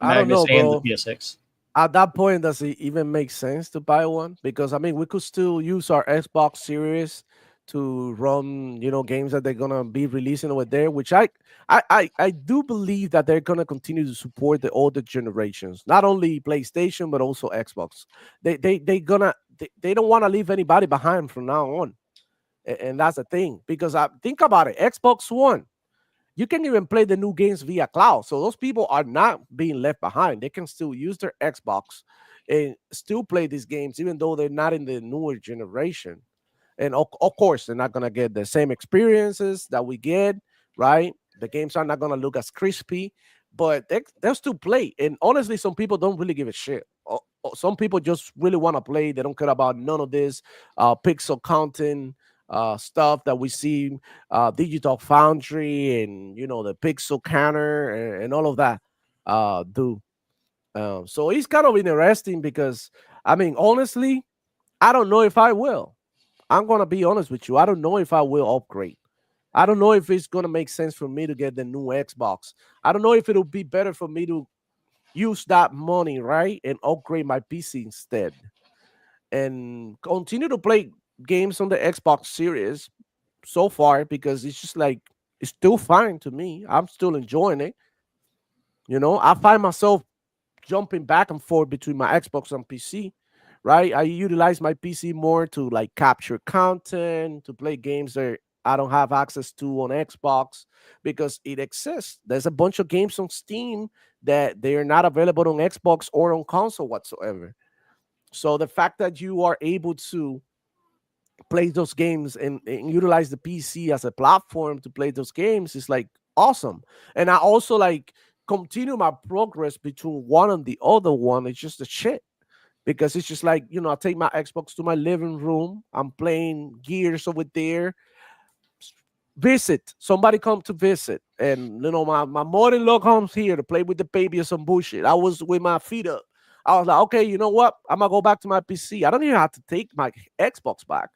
I don't Magnus know, and the bro. PS6. At that point, does it even make sense to buy one? Because I mean, we could still use our Xbox Series to run, games that they're gonna be releasing over there. Which I do believe that they're gonna continue to support the older generations, not only PlayStation but also Xbox. They don't want to leave anybody behind from now on, and that's the thing. Because I think about it, Xbox One, you can even play the new games via cloud. So those people are not being left behind. They can still use their Xbox and still play these games, even though they're not in the newer generation. And of course, they're not gonna get the same experiences that we get, right? The games are not gonna look as crispy, but they'll still play. And honestly, some people don't really give a shit. Some people just really want to play. They don't care about none of this pixel counting stuff that we see, Digital Foundry, and the pixel counter and all of that. Do So it's kind of interesting because I mean, honestly, I don't know if I will. I'm gonna be honest with you. I don't know if I will upgrade. I don't know if it's gonna make sense for me to get the new Xbox. I don't know if it'll be better for me to use that money, right, and upgrade my PC instead, and continue to play games on the Xbox Series so far because it's just like it's still fine to me. I'm still enjoying it. I find myself jumping back and forth between my Xbox and PC, right? I utilize my PC more to like capture content, to play games that I don't have access to on Xbox because it exists. There's a bunch of games on Steam that they are not available on Xbox or on console whatsoever. So the fact that you are able to play those games and utilize the PC as a platform to play those games is like awesome. And I also like continue my progress between one and the other one. It's just a shit because it's just like, I take my Xbox to my living room. I'm playing Gears over there. Visit somebody come to visit, and my mother-in-law comes here to play with the baby or some bullshit. I was with my feet up. I was like, okay, you know what, I'm gonna go back to my PC. I don't even have to take my Xbox back.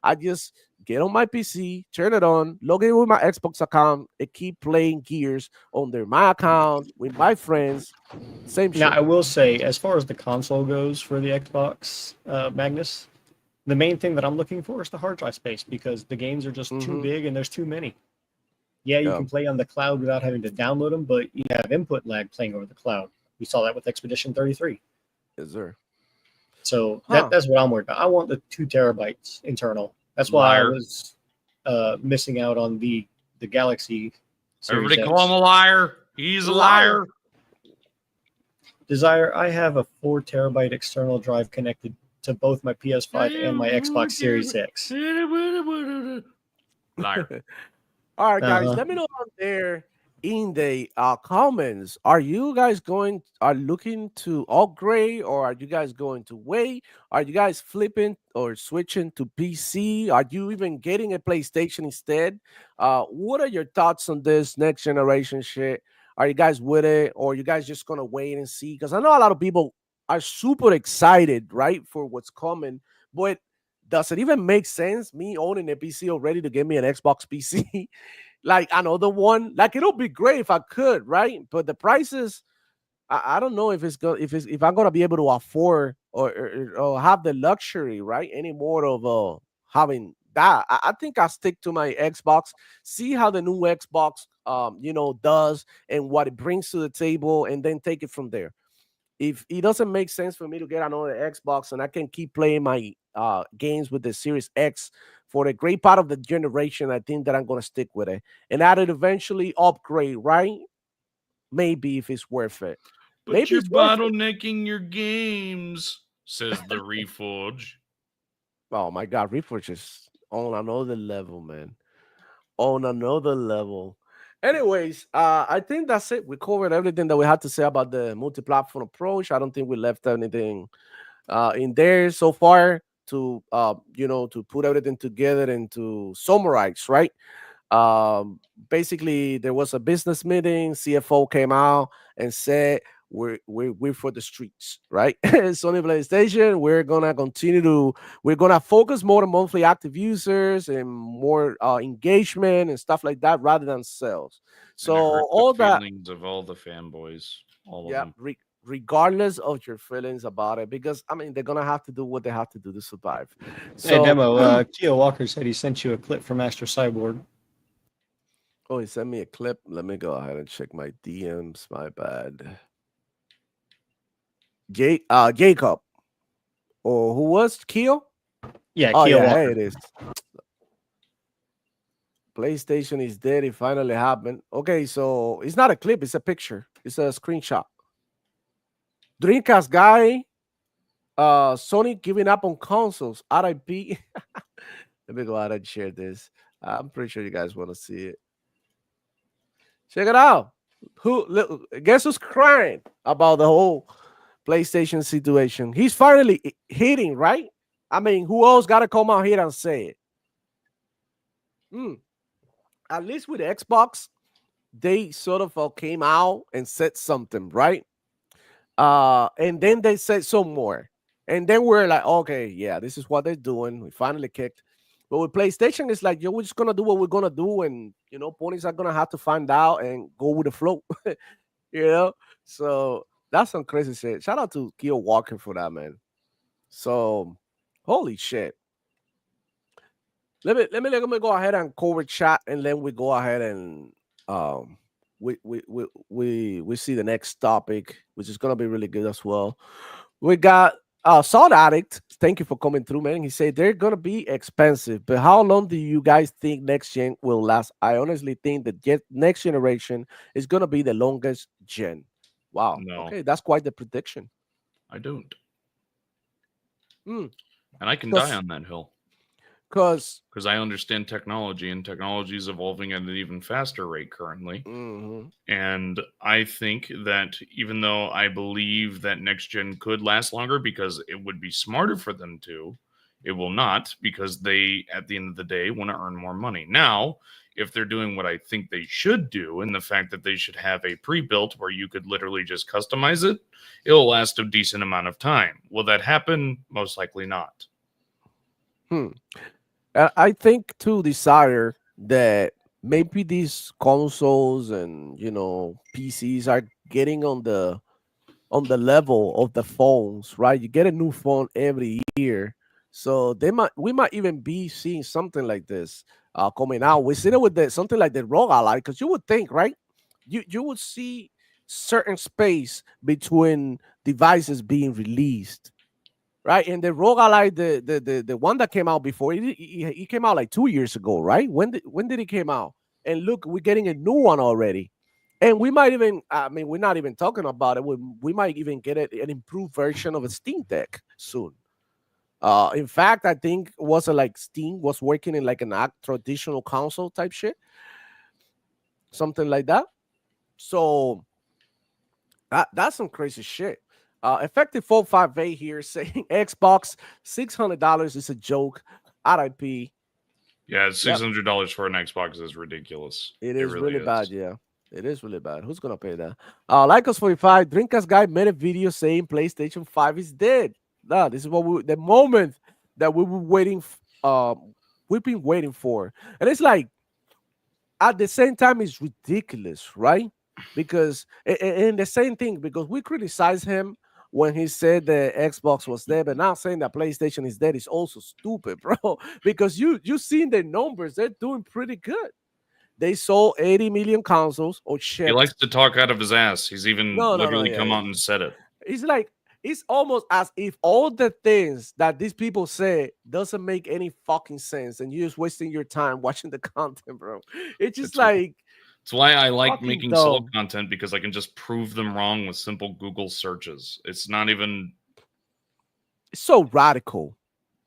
I just get on my PC, turn it on, log in with my Xbox account, and keep playing Gears under my account with my friends. Same Now, shit. I will say, as far as the console goes for the Xbox, Magnus, the main thing that I'm looking for is the hard drive space because the games are just too Mm-hmm. big and there's too many. Yeah, you Yeah. can play on the cloud without having to download them, but you have input lag playing over the cloud. We saw that with Expedition 33. Is there? So Huh. that's what I'm worried about. I want the 2 terabytes internal. That's why I Liar. was missing out on the Galaxy Series Everybody X. call him a liar. He's a liar. Desire, I have a 4 terabyte external drive connected to both my PS5 and my Xbox Series X. Liar. All right, guys, Uh-huh. let me know out there in the comments. Are you guys looking to upgrade, or are you guys going to wait? Are you guys flipping or switching to PC? Are you even getting a PlayStation instead? What are your thoughts on this next generation shit? Are you guys with it, or are you guys just gonna wait and see? Because I know a lot of people are super excited, right, for what's coming, but does it even make sense me owning a PC already to get me an Xbox PC? Like another one? Like it'll be great if I could, right? But the prices, I don't know if I'm gonna be able to afford or have the luxury, right? Anymore of having that. I think I'll stick to my Xbox, see how the new Xbox does and what it brings to the table, and then take it from there. If it doesn't make sense for me to get another Xbox and I can keep playing my games with the Series X for a great part of the generation, I think that I'm gonna stick with it. And I'd eventually upgrade, right? Maybe if it's worth it. But Maybe you're it's worth it. bottlenecking your games, says the Reforge. Oh my god, Reforge is on another level, man. On another level. Anyways, I think that's it. We covered everything that we had to say about the multi-platform approach. I don't think we left anything in there so far to to put everything together and to summarize, right? Basically, there was a business meeting. CFO came out and said, we're for the streets, right? Sony PlayStation, we're gonna focus more on monthly active users and more engagement and stuff like that rather than sales. So And it hurt the all that, feelings of all the fanboys. All of yeah, them. regardless of your feelings about it, because I mean they're gonna have to do what they have to do to survive. Hey, So Demo, Keo Walker said he sent you a clip from Master Cyborg. oh, he sent me a clip. Let me go ahead and check my DMs. My bad. Jacob. Or who was Keo? Yeah, Oh Keo yeah, hey, Walker. it is. PlayStation is dead. It finally happened. Okay, so it's not a clip, it's a picture. It's a screenshot. Dreamcast guy, Sony giving up on consoles. RIP. Let me go ahead and share this. I'm pretty sure you guys want to see it. Check it out. Guess who's crying about the whole PlayStation situation? He's finally hitting, right? I mean, who else got to come out here and say it? At least with Xbox, they sort of came out and said something, right? And then they said some more. And then we're like, okay, yeah, this is what they're doing. We finally kicked. But with PlayStation, it's like, yo, we're just gonna do what we're gonna do, and ponies are gonna have to find out and go with the flow. you know. So that's some crazy shit. Shout out to Keo Walker for that, man. So holy shit. Let me go ahead and cover chat, and then we go ahead and um we see the next topic, which is gonna be really good as well. We got Salt Addict. Thank you for coming through, man. He said they're gonna be expensive, but how long do you guys think next gen will last? I honestly think that next generation is gonna be the longest gen. Wow. No, Okay, that's quite the prediction. I don't. Mm, And I can die on that hill. Because Because I understand technology, and technology is evolving at an even faster rate currently. mhm. And I think that even though I believe that next gen could last longer because it would be smarter for them to, it will not, because they, at the end of the day, want to earn more money. Now, if they're doing what I think they should do, and the fact that they should have a pre-built where you could literally just customize it, it'll last a decent amount of time. Will that happen? Most likely not. I think to desire that maybe these consoles and PCs are getting on the level of the phones, right? You get a new phone every year, so we might even be seeing something like this coming out. We see it with something like the ROG Ally, because you would think, right? You would see certain space between devices being released, right? And the ROG Ally, the one that came out before, it came out like 2 years ago, right? When did it came out? And look, we're getting a new one already. And we might even, I mean, we're not even talking about it. We might even get an improved version of a Steam Deck soon. In fact, I think was like Steam was working in like an traditional console type shit, something like that. So that's some crazy shit. Effective 45A here saying Xbox $600 is a joke. RIP. Yeah, Yep. $600 for an Xbox is ridiculous. It is really really bad, yeah. It is really bad. Who's gonna pay that? Like us 45, Dreamcast guy made a video saying PlayStation 5 is dead. Nah, this is the moment that we were waiting we've been waiting for. And it's like at the same time it's ridiculous, right? Because and the same thing, because we criticize him when he said the Xbox was dead, but now saying that PlayStation is dead is also stupid, bro. Because you seen the numbers, they're doing pretty good. They sold 80 million consoles or He shipped. likes to talk out of his ass. He's even No, literally yeah, come yeah. out and said it. It's like it's almost as if all the things that these people say doesn't make any fucking sense, and you're just wasting your time watching the content, bro. It's just It's why I like fucking making solo dumb. content, because I can just prove them wrong with simple Google searches. It's not even It's so radical.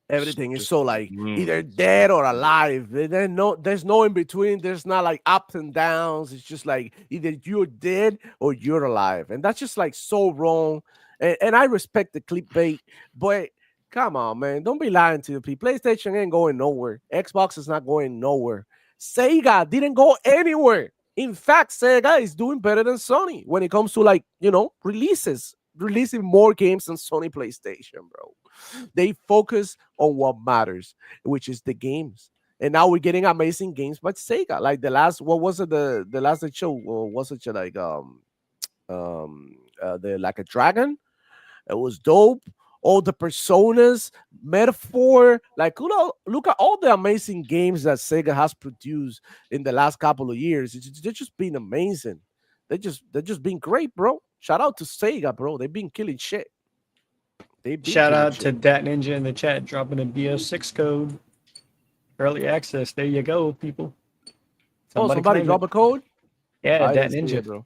Everything is just so like either dead or alive. There's no in between. There's not like ups and downs. It's just like either you're dead or you're alive, and that's just like so wrong. And I respect the clickbait, but come on, man, don't be lying to the people. PlayStation ain't going nowhere. Xbox is not going nowhere. Sega didn't go anywhere. In fact, Sega is doing better than Sony when it comes to like releasing more games than Sony PlayStation, bro. They focus on what matters, which is the games. And now we're getting amazing games by Sega. Like the last, what was it? The last show was it like the like a dragon? It was dope. All the personas, metaphor, like look at all the amazing games that Sega has produced in the last couple of years. They're just been amazing. They're just been great, bro. Shout out to Sega, bro. They've been killing shit. Shout out to Dat Ninja in the chat dropping a BO6 code. Early access. There you go, people. Somebody drop a code? Yeah, Dat Ninja. Bro.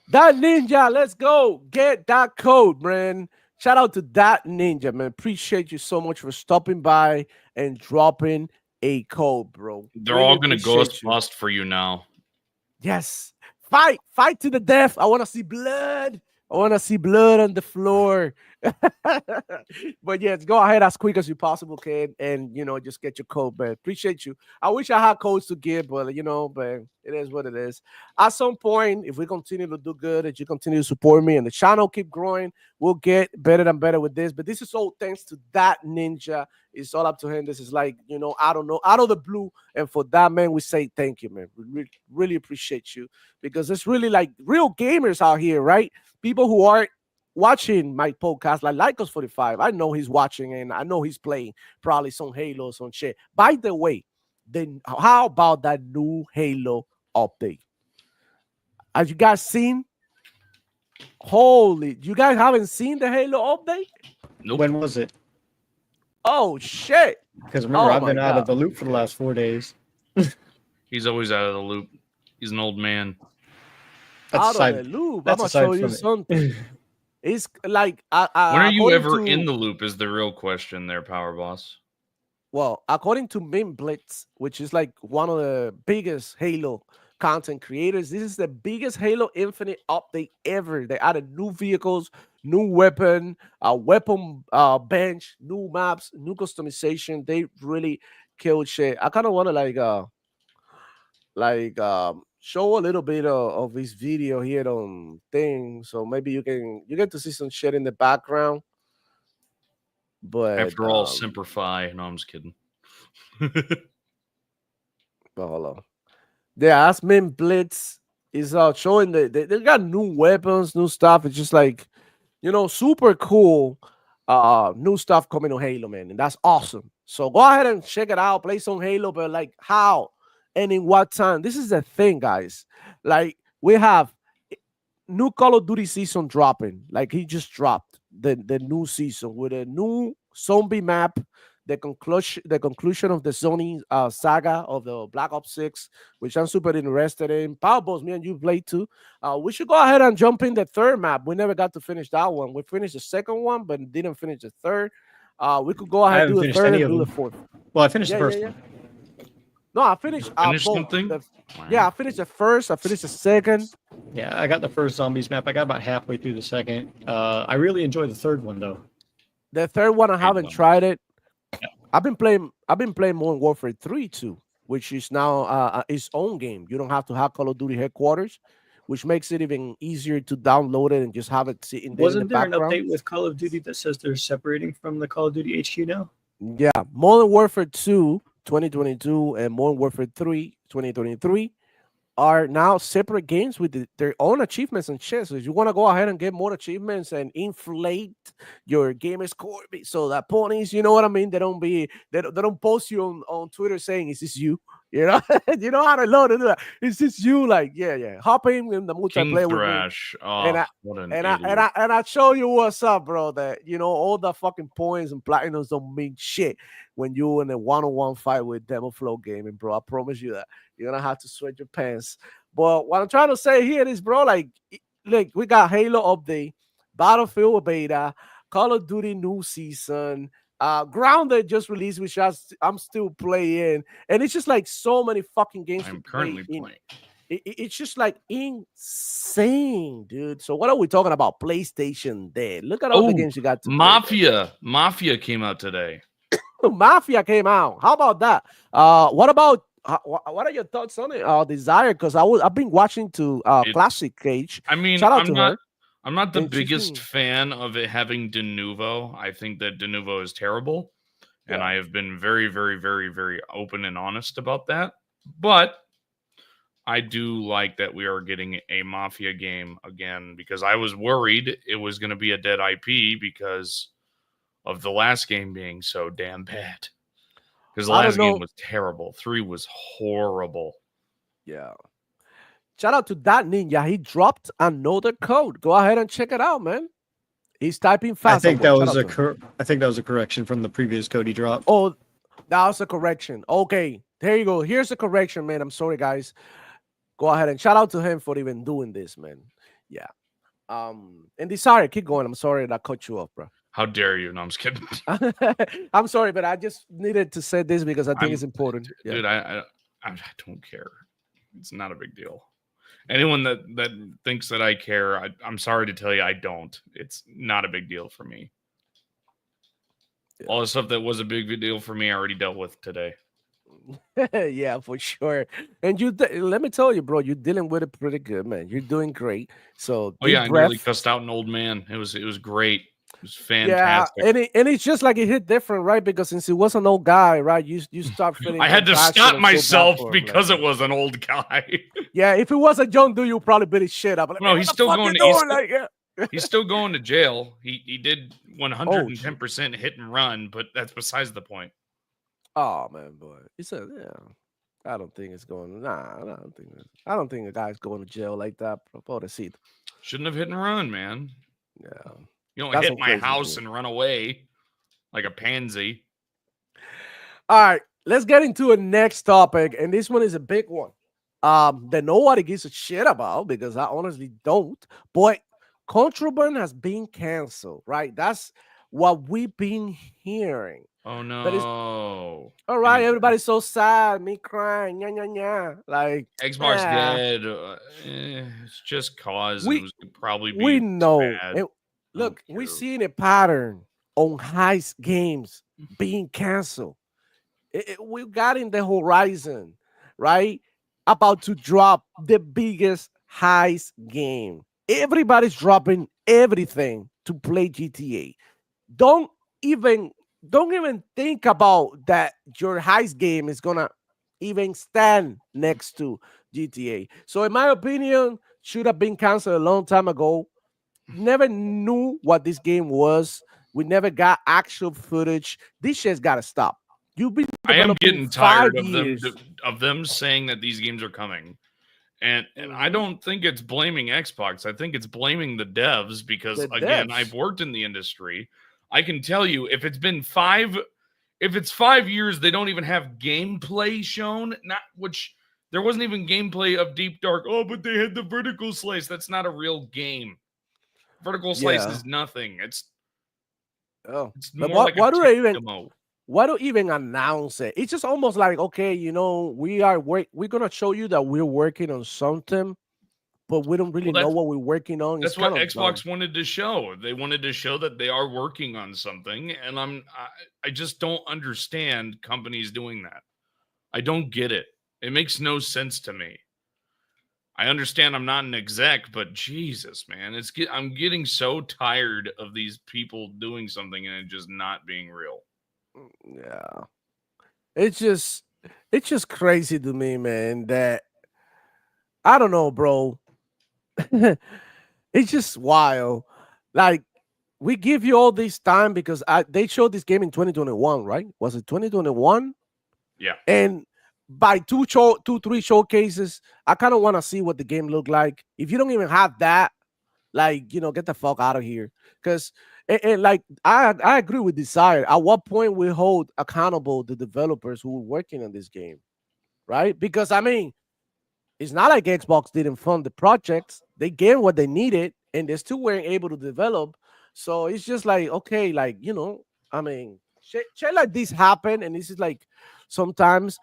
Dat Ninja, let's go. Get that code, man. Shout out to Dat Ninja, man. Appreciate you so much for stopping by and dropping a code, bro. They're all going to ghost bust for you now. Yes. Fight to the death. I want to see blood. I want to see blood on the floor. But yes, go ahead as quick as you possible can, and just get your code, man. Appreciate you. I wish I had codes to give, but but it is what it is. At some point, if we continue to do good, and you continue to support me and the channel keep growing, we'll get better and better with this. But this is all thanks to Dat Ninja. It's all up to him. This is like, I don't know, out of the blue. And for that, man, we say thank you, man. We really appreciate you, because it's really like real gamers out here, right? People who are watching my podcast, like us 45. I know he's watching, and I know he's playing probably some Halo, some shit. By the way, then how about that new Halo update? Have you guys seen? Holy, you guys haven't seen the Halo update? Nope. When was it? Oh shit! Because remember, I've been out of the loop for the last 4 days. He's always out of the loop. He's an old man. Out of the loop. I'm gonna show you something. It's like When are you according ever in to the loop? Is the real question there, Power Boss. well, according to Min Blitz, which is like one of the biggest Halo content creators, this is the biggest Halo Infinite update ever. They added new vehicles, new weapon, weapon bench, new maps, new customization. They really killed shit. I kind of want to show a little bit of this video here on thing, so maybe you get to see some shit in the background. But After all, Simplify. No, I'm just kidding. but hold on. The Asmin Blitz is showing they got new weapons, new stuff. It's just like, super cool. New stuff coming on Halo, man, and that's awesome. So go ahead and check it out. Play some Halo, but like how and in what time? This is the thing, guys. Like we have new Call of Duty season dropping. Like he just dropped the new season with a new zombie map, the conclusion of the Sony saga of the Black Ops 6, which I'm super interested in. Power Balls, me and you played too. We should go ahead and jump in the third map. We never got to finish that one. We finished the second one, but didn't finish the third. We could go I ahead and haven't do the finished third any and of do the them. fourth. Well, I finished Yeah, the first yeah, one. No, I finished Finish both. something? Yeah, I finished the first. I finished the second. Yeah, I got the first zombies map. I got about halfway through the second. I really enjoyed the third one though. The third one I haven't one. tried it. I've been playing Modern Warfare 3 too, which is now its own game. You don't have to have Call of Duty headquarters, which makes it even easier to download it and just have it sitting there in the Wasn't there an background. update with Call of Duty that says they're separating from the Call of Duty HQ now? Yeah, Modern Warfare 2 2022 and Modern Warfare 3 2023 are now separate games with their own achievements and shit. So if you want to go ahead and get more achievements and inflate your gamer score, so that ponies, you know what I mean? They don't post you on Twitter saying, "Is this you?" You know, you know how to load it. Is this you? Like, yeah. Hop in the King multiplayer with me. Thrash. And Oh, I what an and idiot. I show you what's up, bro. That all the fucking points and platinums don't mean shit when you're in a one-on-one fight with Demo Flow Gaming, bro. I promise you that you're gonna have to sweat your pants. But what I'm trying to say here is, bro, like we got Halo update, Battlefield beta, Call of Duty new season, Grounded just released, which I'm still playing, and it's just like so many fucking games. I'm currently playing. It's just like insane, dude. So what are we talking about? PlayStation Day. Look at all the games you got to Mafia. Mafia came out today. play. Mafia came out. How about that? What about what are your thoughts on it? Desire, because I've been watching to Classic Cage. I mean, Shout out to her. I'm not the And she's biggest been- fan of it having de novo. I think that de novo is terrible. And Yeah. I have been very, very, very, very open and honest about that. But I do like that we are getting a Mafia game again, because I was worried it was going to be a dead IP because of the last game being so damn bad. Because the I don't last game know. was terrible. 3 was horrible. Yeah. Shout out to that ninja. He dropped another code. Go ahead and check it out, man. He's typing fast. I think that Shout was out to him. I think that was a correction from the previous code he dropped. Oh, that was a correction. Okay, there you go. Here's a correction, man. I'm sorry, guys. Go ahead and shout out to him for even doing this, man. Yeah. And Desire, keep going. I'm sorry that I cut you off, bro. How dare you? No, I'm just kidding. I'm sorry, but I just needed to say this because I think it's important. Yeah. Dude, I don't care. It's not a big deal. Anyone that thinks that I care, I'm sorry to tell you, I don't. It's not a big deal for me. Yeah. All the stuff that was a big deal for me, I already dealt with today. Yeah, for sure. And let me tell you, bro, you're dealing with it pretty good, man. You're doing great. So Oh yeah, I deep nearly breath. cussed out an old man. It was great. It was Yeah, fantastic. and it's just like it hit different, right? Because since he was an old guy, right? You start feeling. I had to compassion stop and feel bad myself for him, because like- it was an old guy. Yeah, if it was a young dude, you probably beat his shit up. Like, No, "Man, he's what the still fuck going you to- he's doing?" still- Like, yeah. He's still going to jail. He did 110% hit and run, but that's besides the point. Oh man, boy, he said, yeah. I don't think it's going. Nah, I don't think a guy's going to jail like that. Pobrecito. Shouldn't have hit and run, man. Yeah. You don't That's hit some my crazy house shit. and run away like a pansy. All right, let's get into a next topic, and this one is a big one. That nobody gives a shit about because I honestly don't. But Contraband has been canceled, right? That's what we've been hearing. Oh But it's no. all right. Anyway, Everybody's so sad, me crying, like, Xbox yeah, dead. It's just cause, and it we was could probably we be know. bad. And I don't look, we care. seeing a pattern on heist games being canceled. We got in the horizon, right? About to drop the biggest heist game. Everybody's dropping everything to play GTA. Don't even don't even think about that your heist game is gonna even stand next to GTA. So in my opinion, should have been canceled a long time ago. Never knew what this game was. We never got actual footage. This shit's gotta stop. You've been I am developing getting tired 5 years. of them saying that these games are coming. And I Mhm. don't think it's blaming Xbox. I think it's blaming the devs because The again, I've devs. worked in the industry. I can tell you if it's 5 years, they don't even have gameplay shown. Not which there wasn't even gameplay of Deep Dark. Oh, but they had the vertical slice. That's not a real game. Vertical slice Yeah. is nothing. Oh. It's But more like a what do tech they even demo. why do even announce it? It's just almost like, okay, we're gonna show you that we're working on something, but we don't really Well, know what we're working on. It's that's what kind of dumb. Xbox wanted to show. They wanted to show that they are working on something, and I just don't understand companies doing that. I don't get it. It makes no sense to me. I understand I'm not an exec, but Jesus, man, I'm getting so tired of these people doing something and it just not being real. Yeah. It's just it's just crazy to me, man, that I don't know, bro. It's just wild. Like we give you all this time because they showed this game in 2021, right? Was it 2021? Yeah. And by three showcases, I kind of want to see what the game looked like. If you don't even have that, like, get the fuck out of here. Because and like I agree with Desire. At what point we hold accountable the developers who were working on this game, right? Because I mean, it's not like Xbox didn't fund the projects. They gave what they needed and they still weren't able to develop. So it's just like, okay, like, I mean, shit like this happen. And this is like sometimes,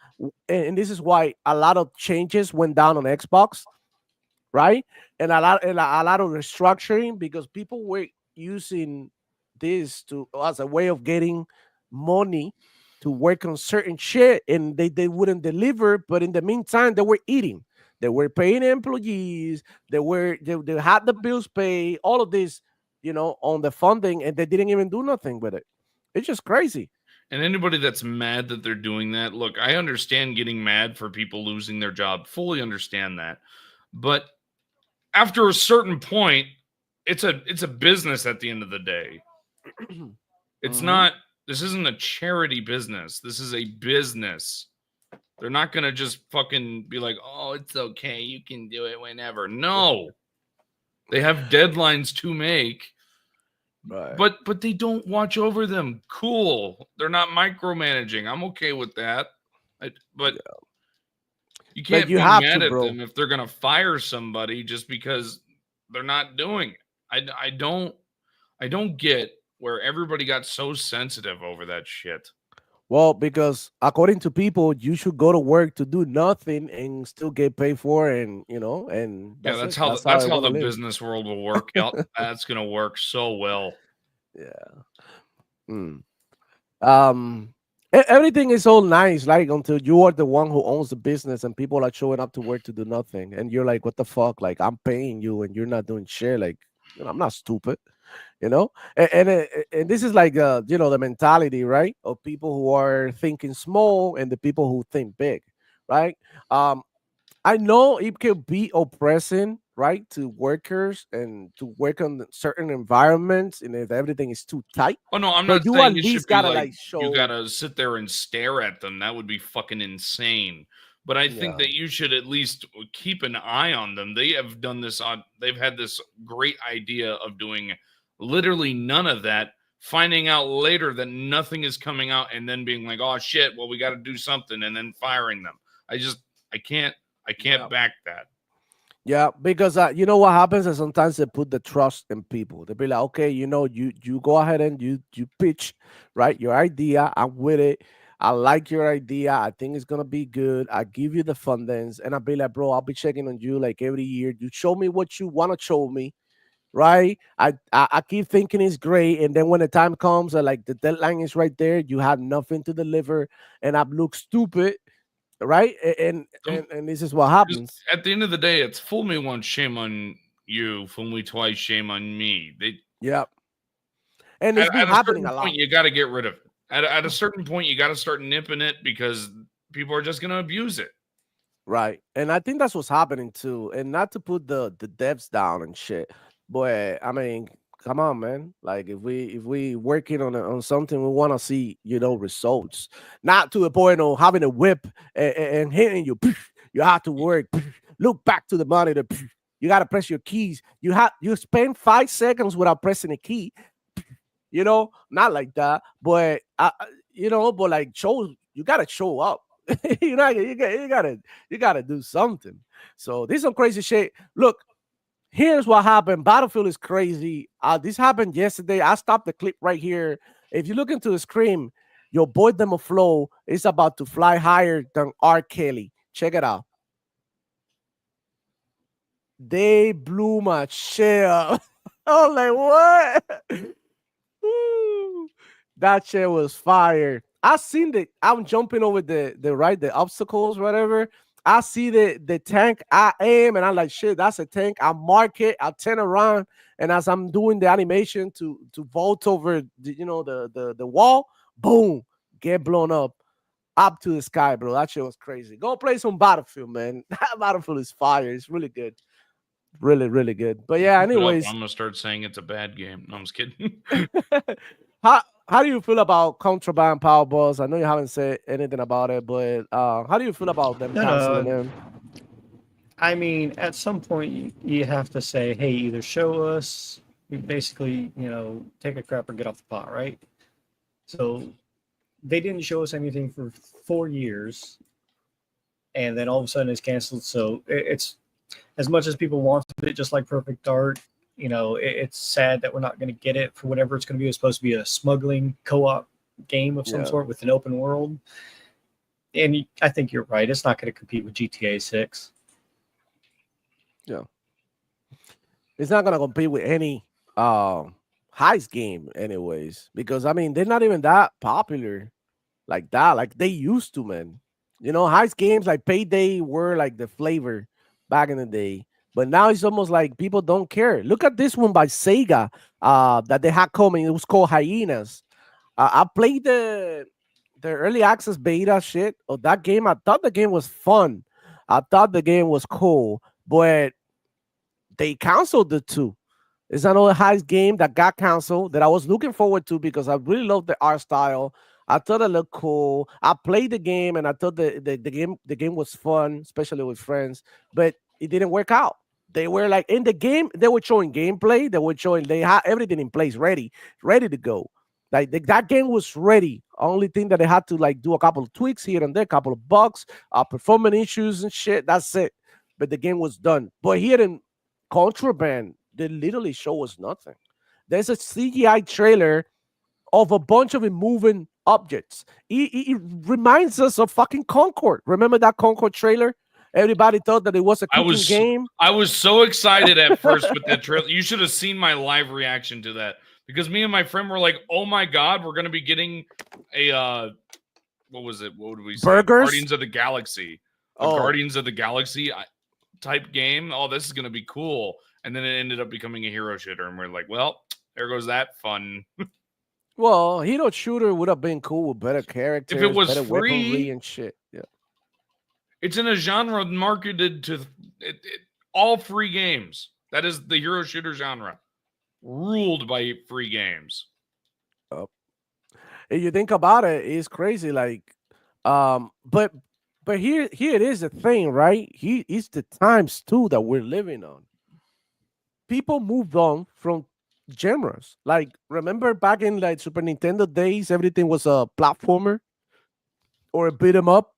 and this is why a lot of changes went down on Xbox, right? And a lot of restructuring because people were using this to as a way of getting money to work on certain shit and they wouldn't deliver, but in the meantime they were eating. They were paying employees, they had the bills paid, all of this, on the funding, and they didn't even do nothing with it. It's just crazy. And anybody that's mad that they're doing that, look, I understand getting mad for people losing their job. Fully understand that. But after a certain point, it's a business at the end of the day. It's Mhm. not this isn't a charity business. This is a business. They're not going to just fucking be like, "Oh, it's okay. You can do it whenever." No. They have deadlines to make, Right. but they don't watch over them. Cool. They're not micromanaging. I'm okay with that. But you But can't you be have to, mad at bro. them if they're going to fire somebody just because they're not doing it. I don't get where everybody got so sensitive over that shit. Well, because according to people, you should go to work to do nothing and still get paid for, and and Yeah, that's it. that's That's how I how want to the live. business world will work out. That's going to work so well. Yeah. Mm. Um. Everything is all nice, like until you are the one who owns the business, and people are showing up to work to do nothing, and you're like, "What the fuck? Like, I'm paying you, and you're not doing shit. Like, I'm not stupid." And this is like the mentality, right, of people who are thinking small and the people who think big, right? I know it can be oppressing, right, to workers and to work on certain environments, and if everything is too tight, Oh no, I'm but not you at saying it should least be gotta like like you show. gotta sit there and stare at them. That would be fucking insane. But I think Yeah. that you should at least keep an eye on them. They have done this on. They've had this great idea of doing literally none of that. Finding out later that nothing is coming out, and then being like, "Oh shit, well we got to do something," and then firing them. I can't Yeah. back that. Yeah, because you know what happens is sometimes they put the trust in people. They be like, okay, you go ahead and you pitch, right, your idea. I'm with it. I like your idea. I think it's gonna be good. I give you the fundings, and I'll be like, bro, I'll be checking on you like every year. You show me what you want to show me, right? I keep thinking it's great, and then when the time comes, like the deadline is right there, you have nothing to deliver, and I look stupid, right? And this is what Because happens. at the end of the day, it's fool me once, shame on you. Fool me twice, shame on me. Yeah, and it's been At a happening certain a point, lot. you got to get rid of it. At a certain point, you got to start nipping it because people are just going to abuse it. Right. And I think that's what's happening too. And not to put the devs down and shit. But I mean, come on, man. Like if we working on something, we want to see, results. Not to the point of having a whip and hitting you. You have to work. Look back to the monitor. You gotta press your keys. You spend 5 seconds without pressing a key. Not like that. But but like show you gotta show up. You gotta do something. So this is some crazy shit. Look, here's what happened. Battlefield is crazy. This happened yesterday. I stopped the clip right here. If you look into the screen, your boy Demo Flow is about to fly higher than R. Kelly. Check it out. They blew my shit up. I was like, what? Woo. That shit was fire. I seen the I'm jumping over the obstacles, whatever. I see the tank. I aim and I'm like, shit, that's a tank. I mark it, I turn around, and as I'm doing the animation to vault over the wall, boom, get blown up to the sky, bro. That shit was crazy. Go play some Battlefield, man. That Battlefield is fire. It's really good. Really, really good. But yeah, Keep it up. I'm anyways, going to start saying it's a bad game. No, I'm just kidding. how do you feel about Contraband Powerballs? I know you haven't said anything about it, but how do you feel about them No, canceling no. them? I mean, at some point, you have to say, hey, either show us, you basically, take a crap or get off the pot, right? So they didn't show us anything for 4 years, and then all of a sudden it's canceled. So it's as much as people want it, just like Perfect Art. It's sad that we're not going to get it for whatever it's going to be. It's supposed to be a smuggling co-op game of some Yeah, sort with an open world. And I think you're right. It's not going to compete with GTA 6. yeah. It's not gonna compete with any heist game, anyways, because I mean they're not even that popular like that, like they used to, man. Heist games like Payday were like the flavor back in the day, but now it's almost like people don't care. Look at this one by Sega that they had coming. It was called Hyenas. I played the early access beta shit of that game. I thought the game was fun. I thought the game was cool, but they canceled the two. It's another heist game that got canceled that I was looking forward to because I really love the art style. I thought it looked cool. I played the game and I thought the game was fun, especially with friends, but it didn't work out. They were like in the game, they were showing gameplay, they had everything in place, ready to go. Like that game was ready. Only thing that they had to like do a couple of tweaks here and there, a couple of bugs, performance issues and shit. That's it. But the game was done. But here in Contraband, they literally show us nothing. There's a CGI trailer of a bunch of moving objects. It reminds us of fucking Concord. Remember that Concord trailer? Everybody thought that it was a I cooking was game. I was so excited at first with that trailer. You should have seen my live reaction to that because me and my friend were like, "Oh my god, we're gonna be getting a what was it? What would we say? Burgers. Guardians of the Galaxy, a Oh, Guardians of the Galaxy type game. Oh, this is gonna be cool." And then it ended up becoming a hero shooter, and we're like, "Well, there goes that fun." well, hero shooter would have been cool with better If it characters, was better weaponry free, and shit. Yeah. it's in a genre marketed to all free games. That is the hero shooter genre, ruled by free games. Oh. If you think about it, it's crazy. Like, but here it is the thing, right? It's the times too that we're living on. People moved on from genres. Like, remember back in like Super Nintendo days, everything was a platformer or a beat 'em up,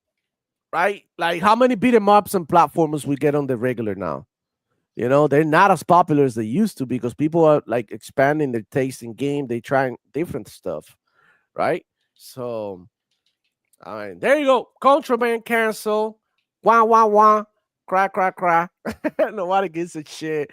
right? Like, how many beat 'em ups and platformers we get on the regular now? They're not as popular as they used to because people are like expanding their taste in game. They trying different stuff, right? So, I mean, there you go. Contraband cancel. Wah wah wah. Cry cry cry. Nobody gives a shit.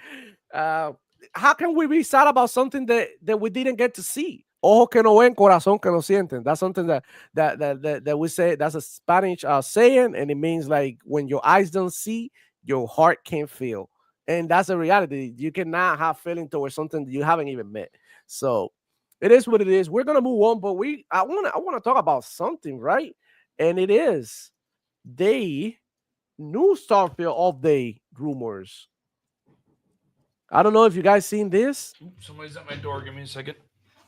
Uh, how can we be sad about something that we didn't get to see? Ojo que no ven, corazón que no sienten. That's something that we say. That's a Spanish saying, and it means like when your eyes don't see, your heart can't feel, and that's a reality. You cannot have feeling towards something that you haven't even met. So it is what it is. We're gonna move on, but I wanna talk about something, right? And it is the new Starfield update rumors. I don't know if you guys seen this. Somebody's at my door. Give me a second.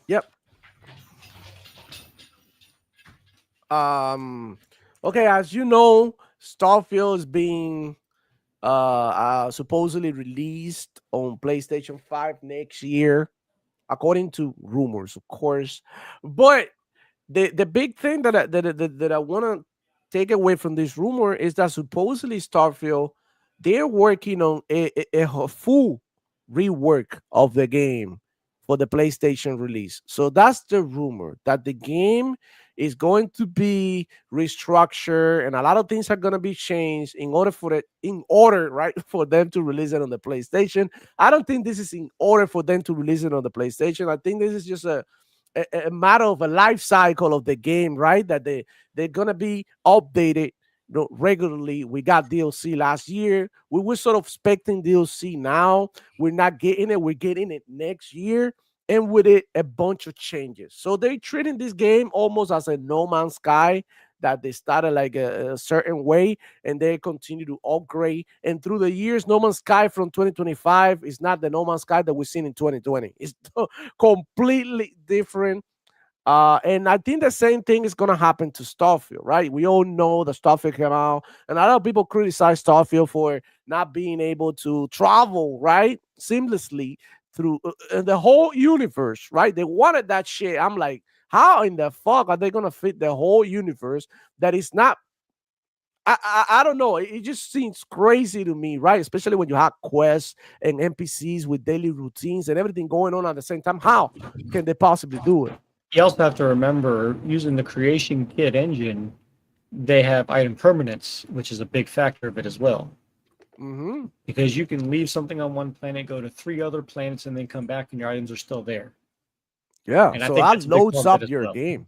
Yep. Um. Okay, as you know, Starfield is being supposedly released on PlayStation 5 next year, according to rumors, of course. But the big thing that I want to take away from this rumor is that supposedly Starfield, they're working on a full rework of the game for the PlayStation release. So that's the rumor, that the game is going to be restructured and a lot of things are going to be changed in order, right, for them to release it on the PlayStation. I don't think this is in order for them to release it on the PlayStation. I think this is just a matter of a life cycle of the game, right? That they're gonna be updated, regularly. We got DLC last year. We were sort of expecting DLC now. We're not getting it. We're getting it next year, and with it, a bunch of changes. So they're treating this game almost as a No Man's Sky that they started like a certain way and they continue to upgrade. And through the years, No Man's Sky from 2025 is not the No Man's Sky that we've seen in 2020. It's completely different. And I think the same thing is gonna happen to Starfield, right? We all know the Starfield came out, and a lot of people criticize Starfield for not being able to travel right seamlessly through the whole universe, right? They wanted that shit. I'm like, how in the fuck are they gonna fit the whole universe that is not? I don't know. It just seems crazy to me, right? Especially when you have quests and NPCs with daily routines and everything going on at the same time. How can they possibly do it? You also have to remember using the creation kit engine, they have item permanence, which is a big factor of it as well. Mm-hmm. Because you can leave something on one planet, go to 3 other planets, and then come back, and your items are still there. Yeah, And I so think that that's a big loads part of up it as your well. game.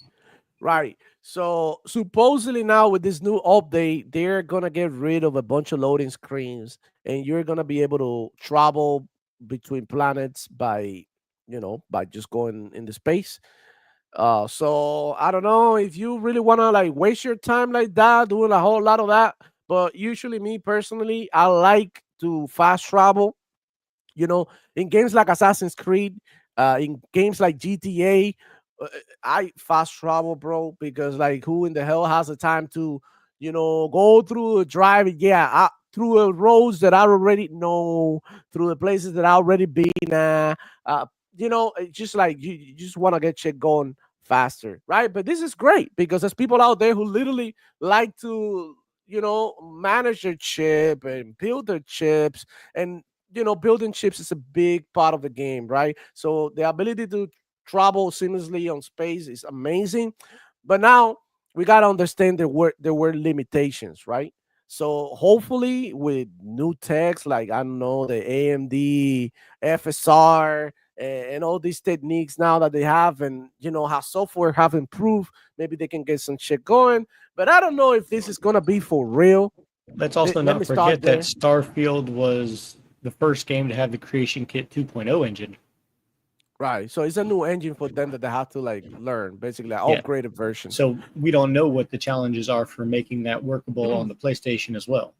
Right. So supposedly now with this new update, they're gonna get rid of a bunch of loading screens, and you're gonna be able to travel between planets by just going into space. So I don't know if you really wanna like waste your time like that, doing a whole lot of that. But usually, me personally, I like to fast travel, in games like Assassin's Creed, in games like GTA. uh, I fast travel, bro, because like who in the hell has the time to, go through a drive, yeah, through roads that I already know, through the places that I already been at. It's just like you just want to get shit going faster, right? But this is great because there's people out there who literally like to, manage their chip and build their chips, and building chips is a big part of the game, right? So the ability to travel seamlessly on space is amazing. But now we gotta understand there were limitations, right? So hopefully with new techs like I don't know the AMD FSR and all these techniques now that they have, and how software have improved, maybe they can get some shit going. But I don't know if this is gonna be for real. Let's also Let not me start forget that there. Starfield was the first game to have the Creation Kit 2.0 engine. Right. So it's a new engine for them that they have to like learn, basically an Yeah. upgraded version. So we don't know what the challenges are for making that workable on the PlayStation as well.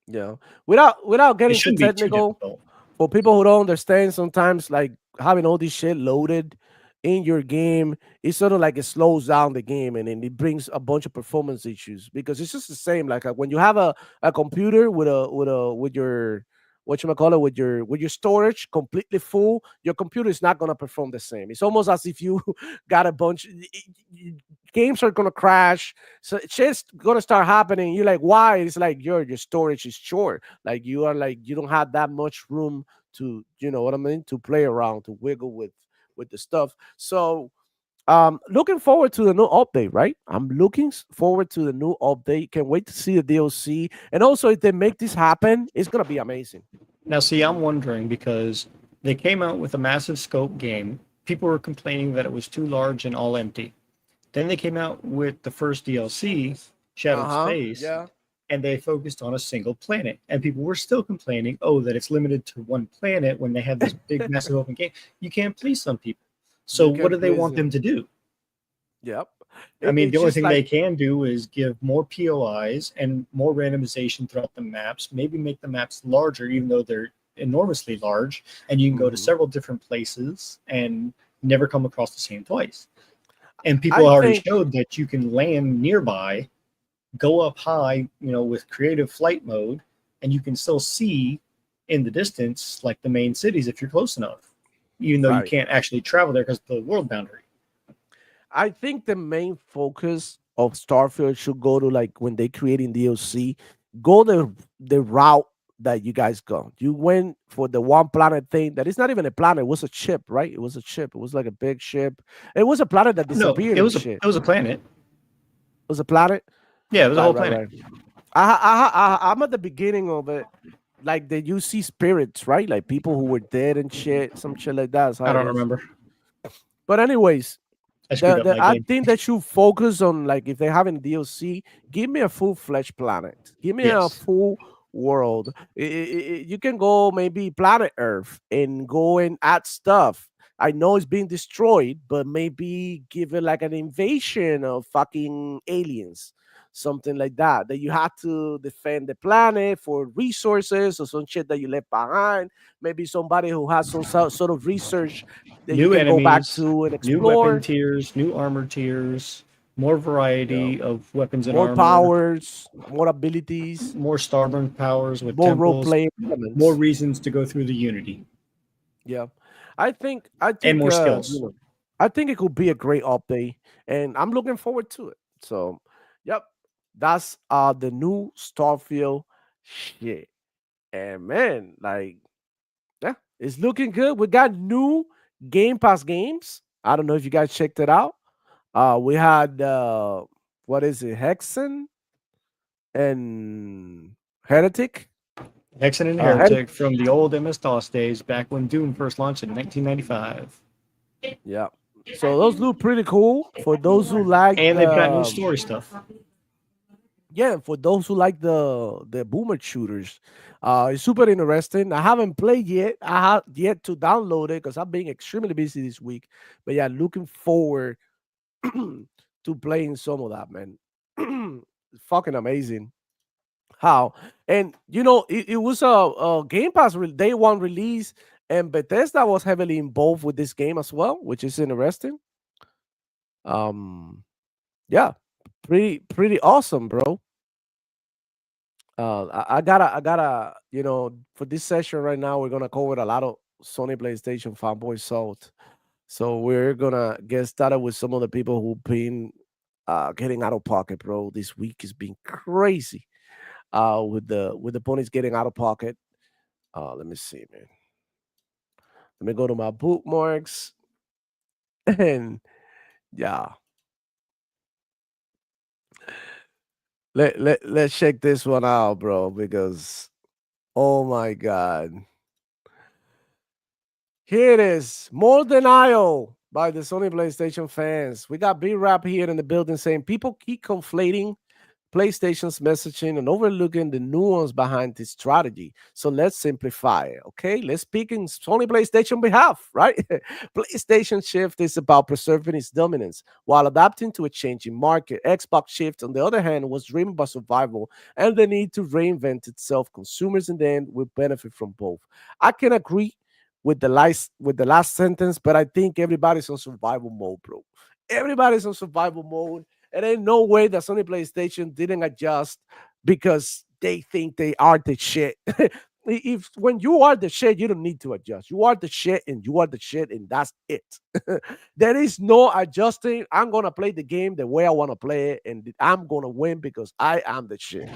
Yeah. Without It getting too shouldn't be too technical, difficult. for people who don't understand, sometimes like having all this shit loaded in your game, it's sort of like it slows down the game, and then it brings a bunch of performance issues because it's just the same. Like when you have a computer with your what you call it, with your storage completely full, your computer is not gonna perform the same. It's almost as if you got a bunch. Games are gonna crash. So shit's gonna start happening. You're like, why? It's like your storage is short. Like you are like you don't have that much room to, you know what I mean, to play around, to wiggle with the stuff. So looking forward to the new update, right? I'm looking forward to the new update. Can't wait to see the DLC. And also, if they make this happen, it's gonna be amazing. Now, see, I'm wondering because they came out with a massive scope game. People were complaining that it was too large and all empty. Then they came out with the first DLC, Uh Shattered huh. Space, Yeah. and they focused on a single planet. And people were still complaining, oh, that it's limited to one planet when they have this big, massive open game. You can't please some people. So, You what can do they please want them. them to do? Yep. I mean, the It's only just thing they like can do is give more POIs and more randomization throughout the maps, maybe make the maps larger, even though they're enormously large, and you can go to mhm. several different places and never come across the same twice. And people I already think showed that you can land nearby, go up high, with creative flight mode, and you can still see in the distance like the main cities if you're close enough, even though you right. can't actually travel there because of the world boundary. I think the main focus of Starfield should go to like when they creating DLC, go the route that you guys go. You went for the one planet thing that is not even a planet, it was a ship, right? It was a ship. It was like a big ship. It was a planet that No, disappeared it and was a shit. it was a planet. It was a planet. Yeah, it was a Right, whole right, planet. right. I'm at the beginning of it. Like that you see spirits, right? Like people who were dead and shit, some shit like that. That's how I it don't is. remember. But anyways, I screwed up the my I game. think they should focus on like if they have an DLC, give me a full fledged planet. Give me a Yes. full world. You can go maybe planet Earth and go and add stuff. I know it's being destroyed, but maybe give it like an invasion of fucking aliens, something like that. That you have to defend the planet for resources or some shit that you left behind. Maybe somebody who has some sort of research that you New can go back enemies, to and new weapon explore. tiers, new armor tiers, more Yeah. variety of weapons and More armor, powers, more abilities, more starburn powers with more role temples, playing more elements. reasons to go through the Unity, Yeah, I and think more skills. I think it could be a great update, and I'm looking forward to it. So, yep, that's the new Starfield shit, and man, like yeah, it's looking good. We got new Game Pass games. I don't know if you guys checked it out. We had what is it, Hexen and Heretic. Hexen and Heretic. Heretic from the old MS-DOS days, back when Doom first launched in 1995. Yeah. So those look pretty cool for those who like And they've got new the story stuff. yeah, for those who like the boomer shooters. It's super interesting. I haven't played yet. I have yet to download it because I've been extremely busy this week. But yeah, looking forward to playing some of that, man. It's fucking amazing. How and it was a Game Pass day one release, and Bethesda was heavily involved with this game as well, which is interesting. Um, yeah, pretty awesome, bro. I gotta, for this session right now, we're gonna cover a lot of Sony PlayStation fanboy salt. So we're gonna get started with some of the people who've been getting out of pocket, bro. This week has been crazy. With the ponies getting out of pocket. Let me see, man. Let me go to my bookmarks and yeah, let's check this one out, bro. Because oh my god, here it is. More denial by the Sony PlayStation fans. We got B Rap here in the building saying people keep conflating PlayStation's messaging and overlooking the nuance behind this strategy. So let's simplify it, okay? Let's speak in Sony PlayStation behalf, right? PlayStation Shift is about preserving its dominance while adapting to a changing market. Xbox Shift, on the other hand, was driven by survival and the need to reinvent itself. Consumers in the end will benefit from both. I can agree with the last sentence, but I think everybody's on survival mode, bro. Everybody's on survival mode. And ain't no way that Sony PlayStation didn't adjust because they think they are the shit. If when you are the shit, you don't need to adjust. You are the shit, and you are the shit, and that's it. There is no adjusting. I'm gonna play the game the way I want to play it, and I'm gonna win because I am the shit.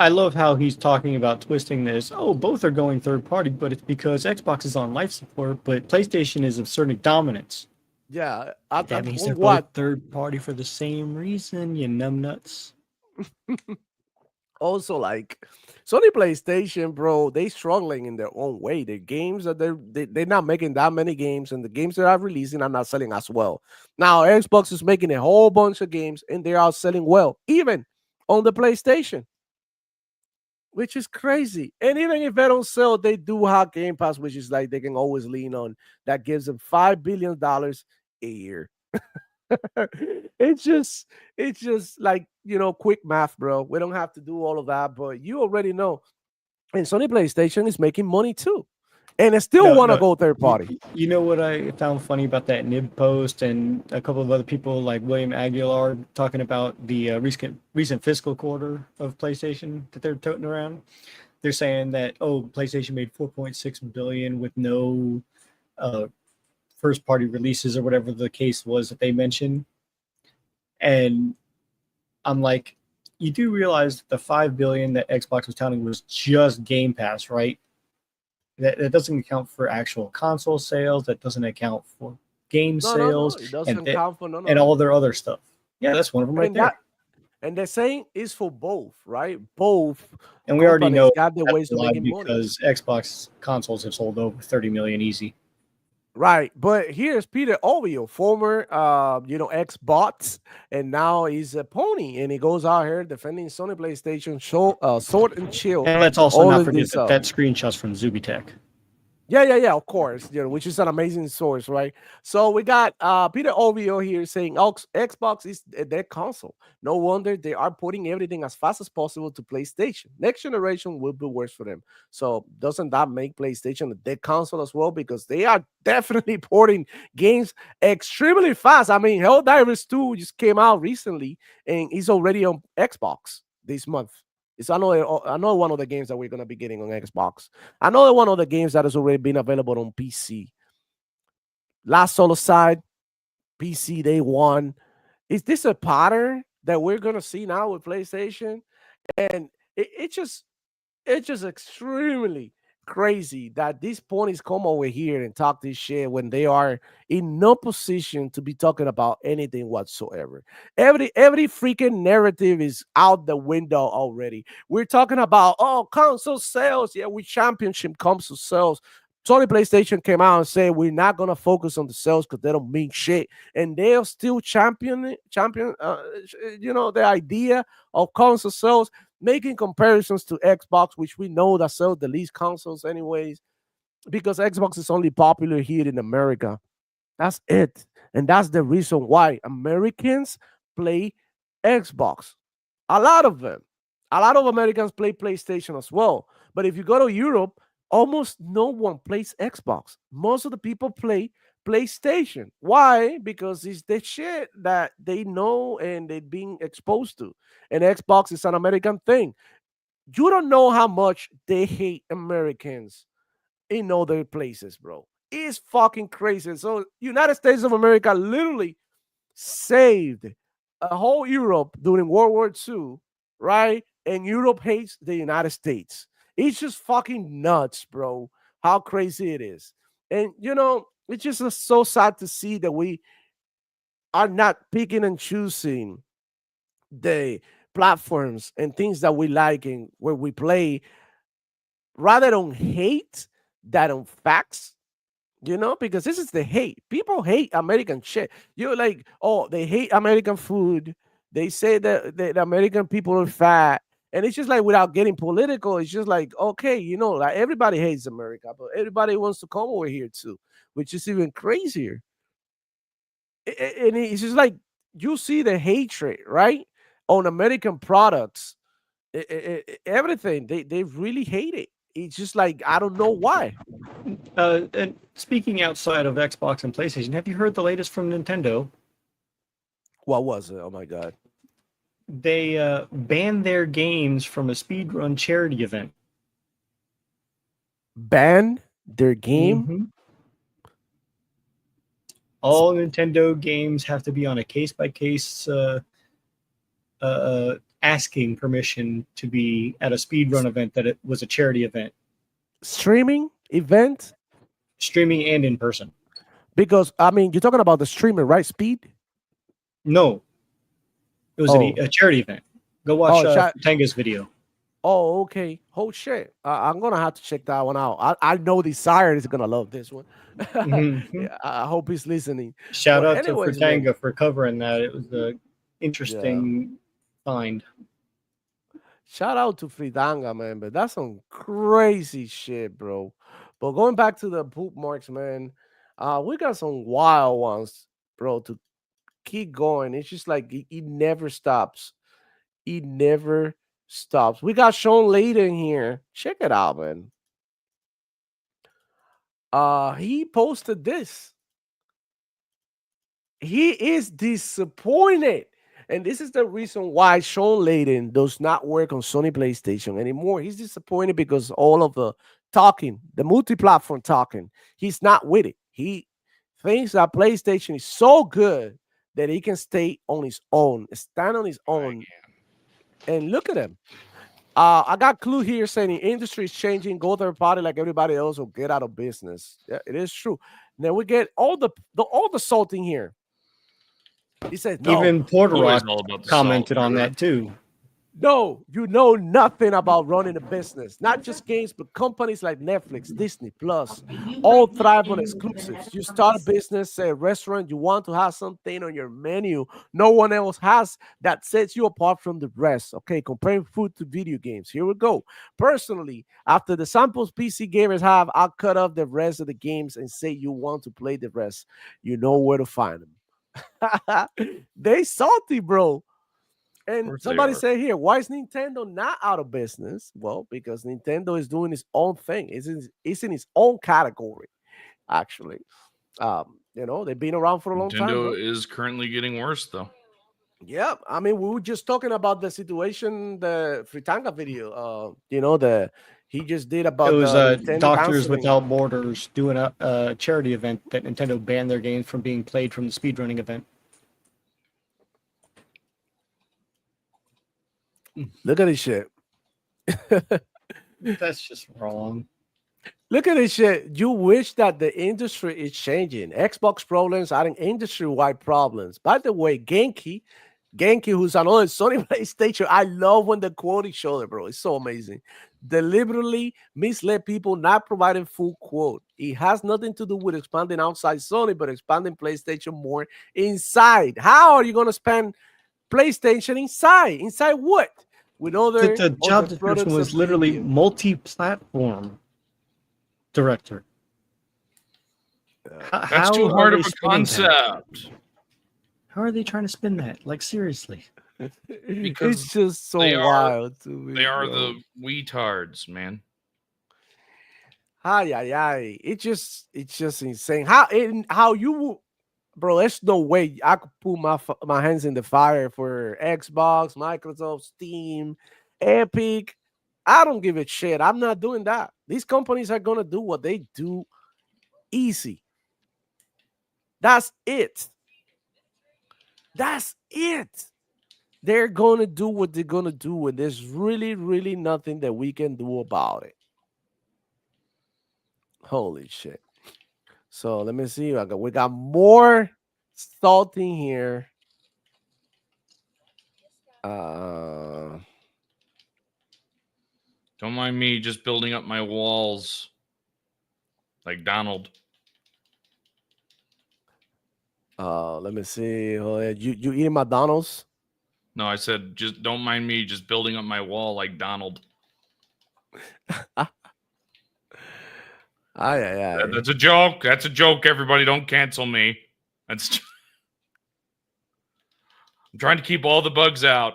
I love how he's talking about twisting this. Oh, both are going third party, but it's because Xbox is on life support, but PlayStation is asserting dominance. Yeah, That means they're on both what? third party for the same reason, you numbnuts. Also, like Sony PlayStation, bro, they struggling in their own way. Their games are they're not making that many games, and the games they are releasing are not selling as well. Now Xbox is making a whole bunch of games, and they are selling well, even on the PlayStation, which is crazy. And even if they don't sell, they do have Game Pass, which is like they can always lean on. That gives them $5 billion a year. it's just it's just like quick math, bro. We don't have to do all of that, but you already know. And Sony PlayStation is making money too, and I still No, want to no. go third party. You know what I found funny about that Nib post and a couple of other people like William Aguilar talking about the recent fiscal quarter of PlayStation that they're toting around. They're saying that PlayStation made 4.6 billion with no uh, first party releases or whatever the case was that they mentioned. And I'm like, you do realize that the 5 billion that Xbox was touting was just Game Pass, right? That doesn't account for actual console sales. That doesn't account for game No, sales it and doesn't count for none of and that. all their other stuff. Yeah, that's one of them right And that there. and the same is for both, right? Both And we already companies know got their that's ways a of lie making money. because Xbox consoles have sold over 30 million easy. Right, but here's Peter Ovio, former, ex bots, and now he's a pony, and he goes out here defending Sony PlayStation, sword and shield, And let's also all not of forget this. that screenshot's from Zubitech. Yeah, of course, which is an amazing source, right? So we got Peter Ovio here saying Xbox is their console. No wonder they are putting everything as fast as possible to PlayStation. Next generation will be worse for them. So doesn't that make PlayStation a dead console as well? Because they are definitely porting games extremely fast. I mean, Helldivers 2 just came out recently and is already on Xbox this month. It's another one of the games that we're gonna be getting on Xbox. Another one of the games that has already been available on PC. Last Solo Side, PC Day One. Is this a pattern that we're gonna see now with PlayStation? And it's just extremely crazy that these ponies come over here and talk this shit when they are in no position to be talking about anything whatsoever. Every freaking narrative is out the window already. We're talking about console sales. Yeah, we championship console sales. Sony PlayStation came out and said we're not gonna focus on the sales because they don't mean shit, and they're still the idea of console sales, making comparisons to Xbox, which we know that sells the least consoles anyways, because Xbox is only popular here in America. That's it. And that's the reason why Americans play Xbox. A lot of them. A lot of Americans play PlayStation as well. But if you go to Europe, almost no one plays Xbox. Most of the people play PlayStation. Why? Because it's the shit that they know and they're being exposed to. And Xbox is an American thing. You don't know how much they hate Americans in other places, bro. It's fucking crazy. So United States of America literally saved a whole Europe during World War II, right? And Europe hates the United States. It's just fucking nuts, bro. How crazy it is. And it's just so sad to see that we are not picking and choosing the platforms and things that we like and where we play rather on hate than on facts, because this is the hate. People hate American shit. You're like, oh, they hate American food. They say that the American people are fat. And it's just like without getting political, it's just like, okay, like everybody hates America, but everybody wants to come over here too, which is even crazier. And it's just like you see the hatred, right? On American products, everything. They really hate it. It's just like, I don't know why. And speaking outside of Xbox and PlayStation, have you heard the latest from Nintendo? What was it? Oh my God. They banned their games from a speedrun charity event. ban their game. Mhm. All Nintendo games have to be on a case by case asking permission to be at a speedrun event that it was a charity event, Streaming event, streaming and in person. because I mean you're talking about the streaming, right? Speed. No, it was Oh, a charity event. Go watch oh, shot. Tanga's video. Oh, okay. Oh shit. I'm gonna have to check that one out. I know Desire is gonna love this one. Mhm. Yeah, I hope he's listening. Shout But out to anyways, man. Fritanga for covering that. It was a Yeah. interesting find. Shout out to Fridanga, man. But that's some crazy shit, bro. But going back to the poop marks, man. We got some wild ones, bro. To keep going. It's just like it never stops. It never stops. We got Sean Layden here. Check it out, man. He posted this. He is disappointed. And this is the reason why Sean Layden does not work on Sony PlayStation anymore. He's disappointed because all of the talking, the multi-platform talking, he's not with it. He thinks that PlayStation is so good that he can stay on his own, stand on his own. And look at him. I got Clue here saying the industry is changing, go third party like everybody else will get out of business. Yeah, it is true. Then we get all the salting here. He said, no, Even Porter Always Rock all about the commented salt, on brother. that too. no, you know nothing about running a business. Not just games, but companies like Netflix, Disney Plus, all thrive on exclusives. You start a business, say a restaurant, you want to have something on your menu no one else has that sets you apart from the rest. Okay, comparing food to video games. Here we go. Personally, after the samples PC gamers have, I'll cut off the rest of the games and say you want to play the rest. You know where to find them. They salty, bro. And course they somebody are. said here, why is Nintendo not out of business? Well, because Nintendo is doing its own thing. It's in its own category, actually. They've been around for a long time, Nintendo bro. is currently getting worse, though. Yeah, I mean, we were just talking about the situation, the Fritanga video. The he just did It about was the Nintendo Doctors canceling. Without Borders doing a charity event that Nintendo banned their games from being played from the speedrunning event. Look at this shit. That's just wrong. Look at this shit. You wish that the industry is changing. Xbox problems adding industry-wide problems. By the way, Genki, who's another Sony PlayStation, I love when the quote is shown, bro. It's so amazing. Deliberately misled people, not providing full quote. It has nothing to do with expanding outside Sony, but expanding PlayStation more inside. How are you going to expand PlayStation inside? Inside what? With other The job other description products was of literally media. multi-platform director. That's How too are hard they of a spinning that? concept. How are they trying to spin that? Like, seriously. Because It's just so they are wild to me. They are bro. the weetards, man. Ay, ay, ay. It's just insane. How you, bro? There's no way I could put my hands in the fire for Xbox, Microsoft, Steam, Epic. I don't give a shit. I'm not doing that. These companies are gonna do what they do easy. That's it. That's it. They're gonna do what they're gonna do, and there's really, really nothing that we can do about it. Holy shit. So let me see. We got more salting here. Uh, Don't mind me just building up my walls like Donald. let me see. Oh, yeah. You eating McDonald's? No, I said just don't mind me just building up my wall like Donald. Ay, ay, ay. That's a joke. That's a joke. Everybody, don't cancel me. That's. I'm trying to keep all the bugs out.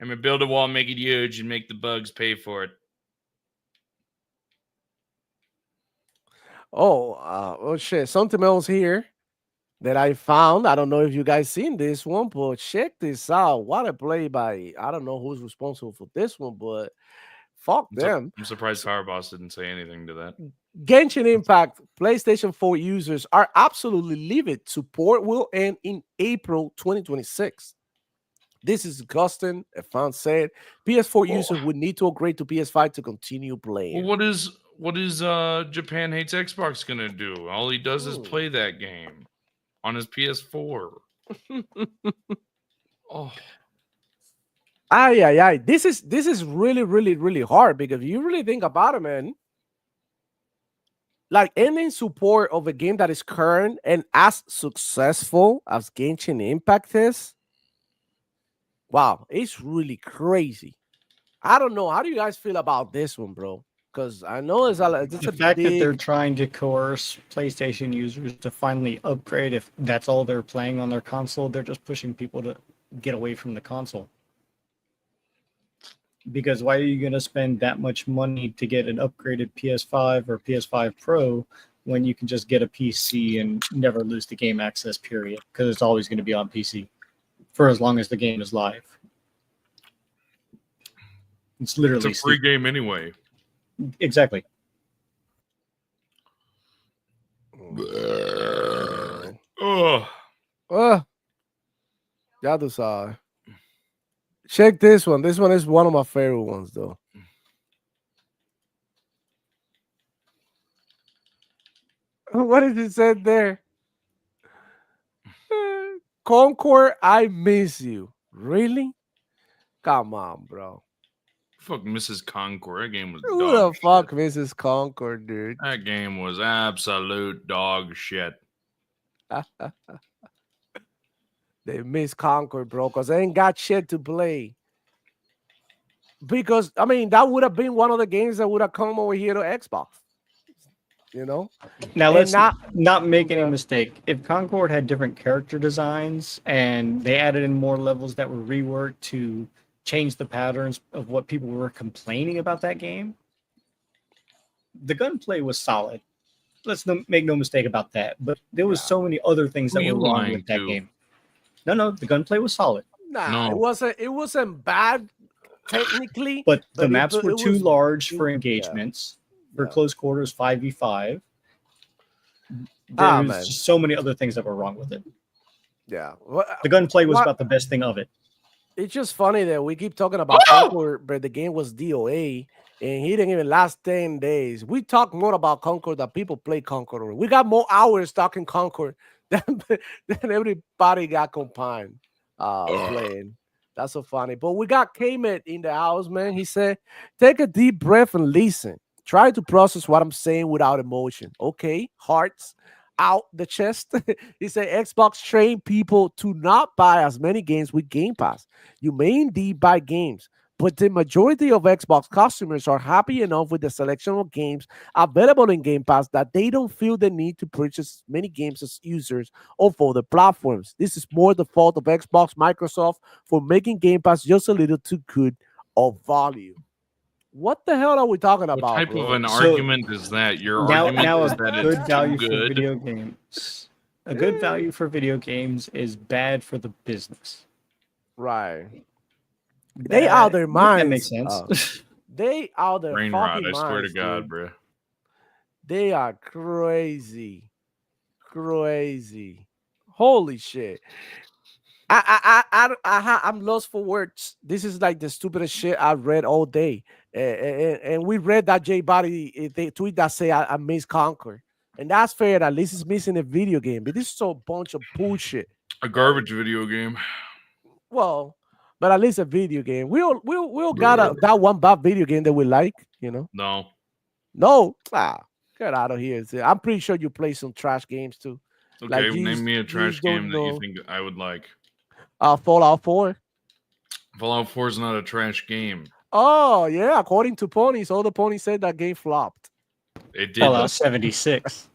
I'm gonna build a wall, make it huge, and make the bugs pay for it. Oh shit. Something else here that I found. I don't know if you guys seen this one, but check this out. What a play by, I don't know who's responsible for this one, but Fuck them. I'm surprised Fireboss didn't say anything to that. Genshin Impact PlayStation 4 users are absolutely livid. Support will end in April 2026. This is disgusting. A fan said PS4 users would need to upgrade to PS5 to continue playing. Well, what is Japan Hates Xbox gonna do? All he does is play that game on his PS4. Oh, Ay. This is really hard because if you really think about it, man. Like ending support of a game that is current and as successful as Genshin Impact is, wow, it's really crazy. I don't know. How do you guys feel about this one, bro? Because I know it's The fact that they're trying to coerce PlayStation users to finally upgrade, if that's all they're playing on their console, they're just pushing people to get away from the console. Because why are you going to spend that much money to get an upgraded PS5 or PS5 Pro when you can just get a PC and never lose the game access period? Because it's always going to be on PC for as long as the game is live. It's literally it's a free game anyway. Exactly. Oh, Y'all decide. Check this one. This one is one of my favorite ones, though. What is it said there? Concord, I miss you. Really? Come on, bro. fuck Mrs. Concord. That game was Who dog the fuck, shit. Mrs. Concord, dude? That game was absolute dog shit. They miss Concord, bro, because they ain't got shit to play. Because, I mean, that would have been one of the games that would have come over here to Xbox. You know? Now And let's not make any mistake. If Concord had different character designs and they added in more levels that were reworked to change the patterns of what people were complaining about that game, the gunplay was solid. Let's make no mistake about that. But there was so many other things that were wrong with that game. No, the gunplay was solid. Nah, no. It wasn't bad technically. But the maps were too large for engagements. For close quarters, 5v5. There's just so many other things that were wrong with it. Yeah. The gunplay was about the best thing of it. It's just funny that we keep talking about Concord, but the game was DOA, and he didn't even last 10 days. We talk more about Concord than people play Concord. We got more hours talking Concord than everybody got combined playing. That's so funny. But we got K-Met in the house, man. He said, take a deep breath and listen. Try to process what I'm saying without emotion. Okay, hearts out the chest. He said Xbox trained people to not buy as many games with Game Pass. You may indeed buy games, but the majority of Xbox customers are happy enough with the selection of games available in Game Pass that they don't feel the need to purchase many games as users of other platforms. This is more the fault of Xbox, Microsoft for making Game Pass just a little too good of value. What the hell are we talking about? What type bro? of an argument is that? Your argument now is a that good it's value too for good. video games. A good value for video games is bad for the business. Right. They out their minds. That makes sense. They out their Brain fucking rot, I swear to minds, God, dude. bro. They are crazy. Crazy. Holy shit. I'm lost for words. This is like the stupidest shit I've read all day. And we read that J Body they tweet that say I miss Conquer. And that's fair. At least it's missing a video game. But this is a bunch of bullshit. A garbage video game. Well, but at least a video game. We all got that one bad video game that we like, you know? No. Get out of here. I'm pretty sure you play some trash games too. Okay, name me a trash game that you think I would like. Fallout 4. Fallout 4 is not a trash game. Oh, yeah. According to ponies, all the ponies said that game flopped. It did. Fallout 76.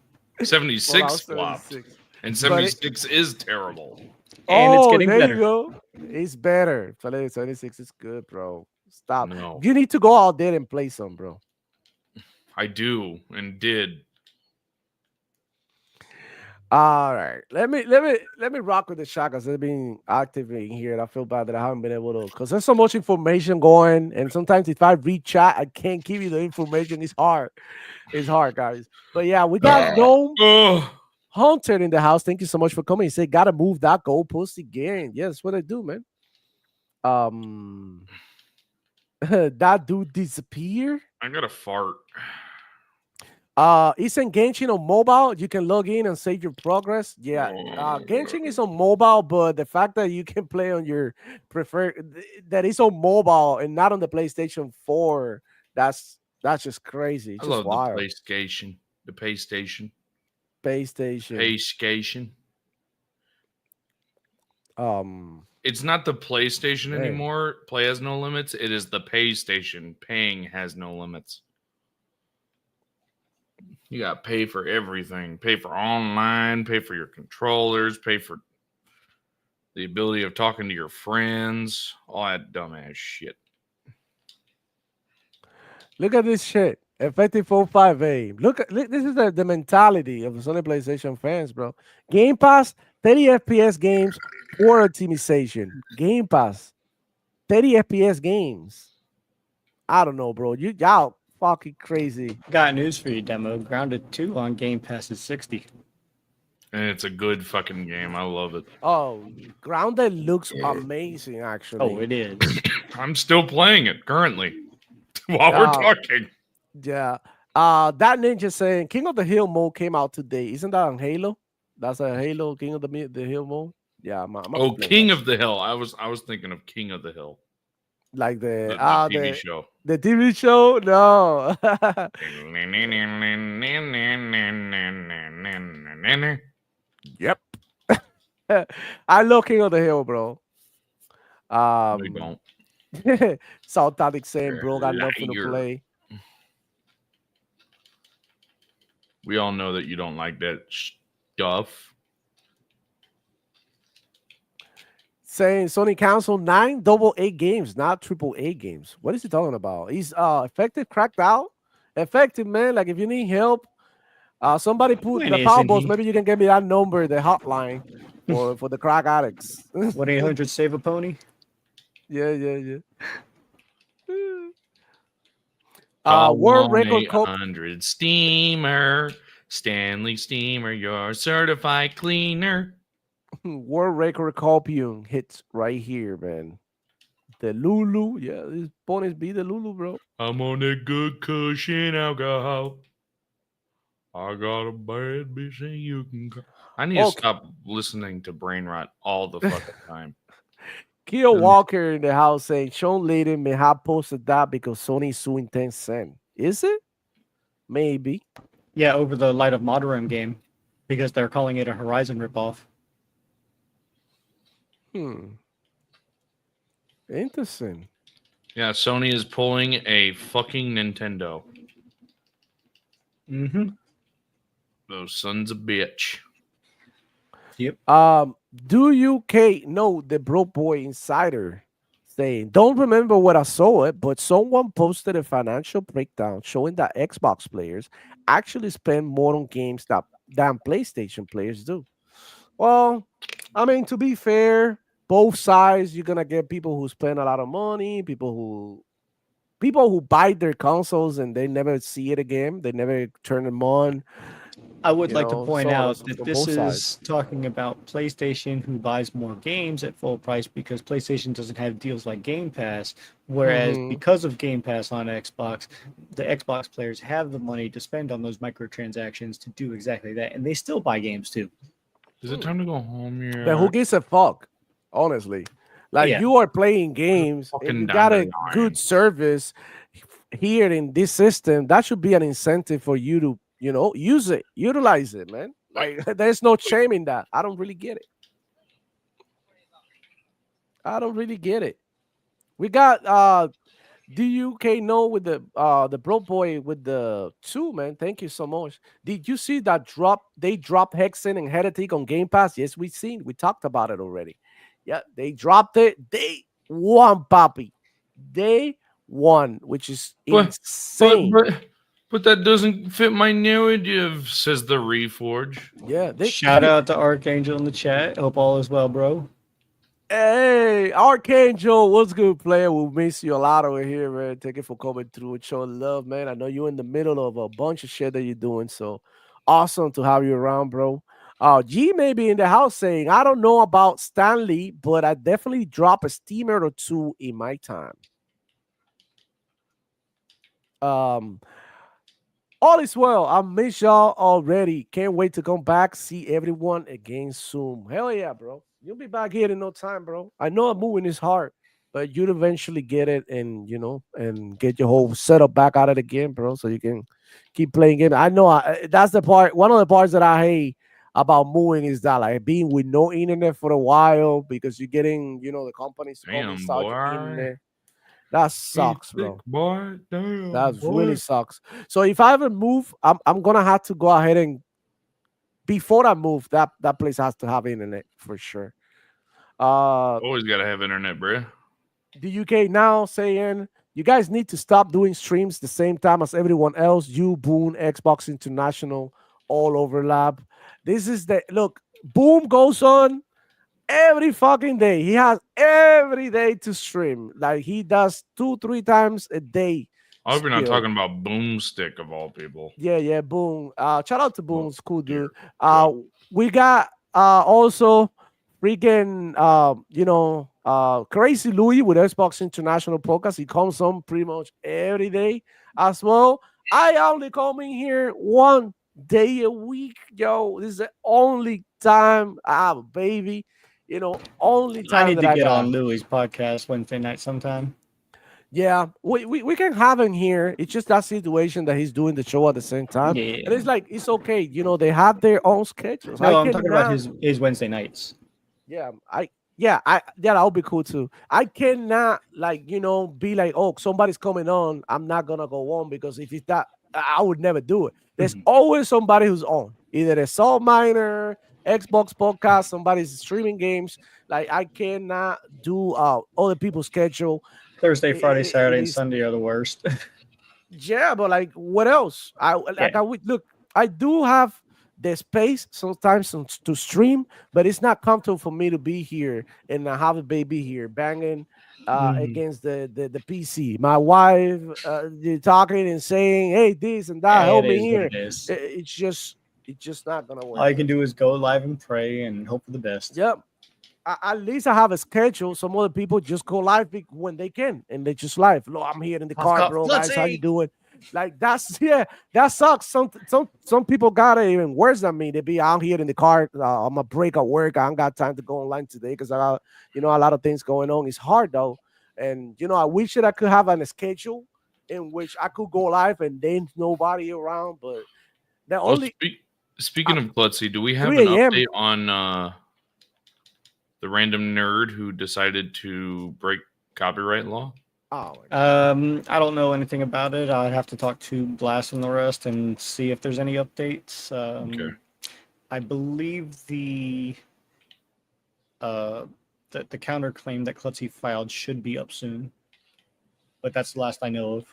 76 flopped. And 76 is terrible. And it's getting better. You go. It's better. 76 is good, bro. Stop. No. You need to go out there and play some, bro. I do and did. All right, let me rock with the shot because they've been active in here, and I feel bad that I haven't been able to because there's so much information going, and sometimes if I read chat, I can't give you the information. It's hard, guys. But yeah, we got no Oh, Hunter in the house. Thank you so much for coming. He said, "Gotta move that goalpost again." Yes, what I do, man. Um, that dude disappear. I got a fart. It's in Genshin on mobile. You can log in and save your progress. Yeah, Genshin is on mobile, but the fact that you can play on your preferred that is on mobile and not on the PlayStation 4, that's just crazy. I It's just love the wild. PlayStation. The PlayStation. PlayStation. PlayStation. Um, It's not the PlayStation man. anymore. Play has no limits. It is the PlayStation. Paying has no limits. You got to pay for everything. Pay for online, pay for your controllers, pay for the ability of talking to your friends, all that dumbass shit. Look at this shit. Effective 45A. This is the mentality of the Sony PlayStation fans, bro. Game Pass, 30 FPS games, poor optimization. Game Pass, 30 FPS games. I don't know, bro. Y'all fucking crazy. Got news for you, demo. Grounded 2 on Game Pass is 60. And it's a good fucking game. I love it. Oh, Grounded looks amazing, Oh, actually. it is. I'm still playing it currently while we're Uh, talking. yeah. That ninja saying King of the Hill mode came out today. Isn't that on Halo? That's a Halo King of the Hill mode. Yeah, I'm Oh, playing King that of shit. the Hill. I was thinking of King of the Hill, Like the TV show. the TV show. No. Yep. I love King of the Hill, bro. We Um, don't. South Tactic saying, You're bro, got a nothing to liar. play. We all know that you don't like that stuff. Saying Sony Council 9 AA games, not AAA games. What is he talking about? He's effective cracked out. Effective, man. Like if you need help, somebody put When the power isn't boss. he? Maybe you can get me that number, the hotline for the crack addicts. 1-800 Save a Pony? Yeah, yeah, yeah. Call World one record eight cop hundred Steamer. Stanley Steamer, your certified cleaner. World record copium hits right here, man. The Lulu, yeah, this bonus be the Lulu, bro. I'm on that good cushion alcohol. I got a bad bitch and you can call. I need to Okay, stop listening to brain rot all the fucking time. Keo Walker in the house saying Sean Layden may have posted that because Sony is suing Tencent. Is it? Maybe. Yeah, over the Light of Moderum game because they're calling it a Horizon ripoff. Interesting. Yeah, Sony is pulling a fucking Nintendo. Mm-hmm. Those sons of bitch. Yep. Do you know the Bro Boy Insider saying, don't remember what I saw it, but someone posted a financial breakdown showing that Xbox players actually spend more on games than PlayStation players do. Well, I mean, to be fair, both sides, you're gonna get people who spend a lot of money, people who buy their consoles and they never see it again, they never turn them on. I would like to point out So that from this both sides. is talking about PlayStation who buys more games at full price because PlayStation doesn't have deals like Game Pass. Whereas Mhm. because of Game Pass on Xbox, the Xbox players have the money to spend on those microtransactions to do exactly that. And they still buy games too. Is it time to go home yet? But who gives a fuck? Honestly, like Yeah. you are playing games and Fucking you got a dandelion. good service here in this system. That should be an incentive for you to, use it, utilize it, man. Like there's no shame in that. I don't really get it. I don't really get it. We got DUK no with the bro boy with the 2, man. Thank you so much. Did you see that drop? They dropped Hexen and Heretic on Game Pass. Yes, we seen. We talked about it already. Yeah, they dropped it. They won, Poppy. They won, which is But insane. but But that doesn't fit my narrative, says the Reforge. Yeah, they Shout out to Archangel in the chat. Hope all is well, bro. Hey, Archangel, what's good, player? We'll miss you a lot over here, man. Thank you for coming through and showing love, man. I know you're in the middle of a bunch of shit that you're doing, so awesome to have you around, bro. G may be in the house saying, I don't know about Stanley, but I definitely drop a steamer or two in my time. Um, all is well. I miss y'all already. Can't wait to come back, see everyone again soon. Hell yeah, bro. You'll be back here in no time, bro. I know moving is hard, but you'll eventually get it and and get your whole setup back out of the game, bro. So you can keep playing game. I know that's the part. One of the parts that I hate about moving is that like being with no internet for a while because you're getting, the companies to come Damn, install your boy. internet. That Be sucks, thick, bro. boy. Damn, That really boy. sucks. So if I ever move, I'm gonna have to go ahead and before I move, that place has to have internet for sure. Uh Always gotta have internet, bro. the UK now saying you guys need to stop doing streams the same time as everyone else. You, Boone, Xbox International, all overlap. This is the look. Boom goes on every fucking day. He has every day to stream. Like he does 2-3 times a day I hope you're not still. talking about Boomstick of all people. Yeah, Boom. Shout out to Boom. Oh, It's cool, dear dude. We got also freaking Crazy Louis with Xbox International Podcast. He comes on pretty much every day as well. I only come in here 1 day a week, yo. This is the only time I have a baby. Only I time need that to I get got. on Louis' podcast Wednesday night sometime. Yeah, we can have him here. It's just that situation that he's doing the show at the same time. And Yeah. it's like, it's okay. They have their own schedules. I No, I'm talking about cannot. his Wednesday nights. Yeah, that would be cool too. I cannot be like, oh, somebody's coming on. I'm not gonna go on because if it's that, I would never do it. There's Mhm. always somebody who's on, either a Soul Miner, Xbox podcast, somebody's streaming games. Like I cannot do other people's schedule. Thursday, Friday, It Saturday, and is. Sunday are the worst. Yeah, but like, what else? Yeah. I would look. I do have the space sometimes to stream, but it's not comfortable for me to be here and I have a baby here banging Mhm. against the PC. My wife talking and saying, "Hey, this and that, It help me is what here." it is. It's just not gonna All work, you can man. do is go live and pray and hope for the best. Yep. At least I have a schedule. Some other people just go live when they can, and they just live. Look, I'm here in the car, bro. Guys, how you doing? Like that's yeah, that sucks. Some people got it even worse than me. They be out here in the car. I'm a break at work. I ain't got time to go online today because I got a lot of things going on. It's hard though, and I wish that I could have a schedule in which I could go live and there's nobody around. But the Oh, only speaking of Klutzy, do we have an 3 a.m. update on the random nerd who decided to break copyright law? Oh, I don't know anything about it. I'd have to talk to Blast and the rest and see if there's any updates. Okay. I believe uh, the counterclaim that Klutzy filed should be up soon, but that's the last I know of.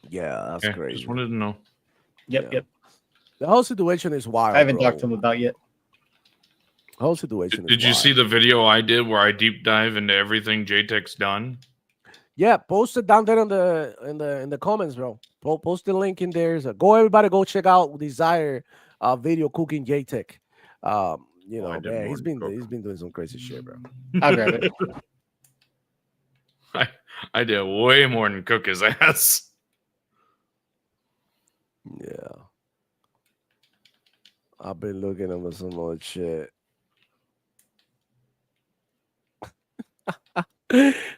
yeah, that's Okay, crazy. just wanted to know. Yep, Yeah. yep. The whole situation is wild. I haven't bro. talked to him about yet. The whole situation. Did you see the video I did where I deep dive into everything JTech's done? Yeah, post it down there in the comments, bro. Post the link in there. So everybody go check out Desire video cooking JTech. I did Man, more he's than been cook. he's been doing some crazy shit, bro. I'll grab it. I did way more than cook his ass. Yeah. I've been looking at some more shit.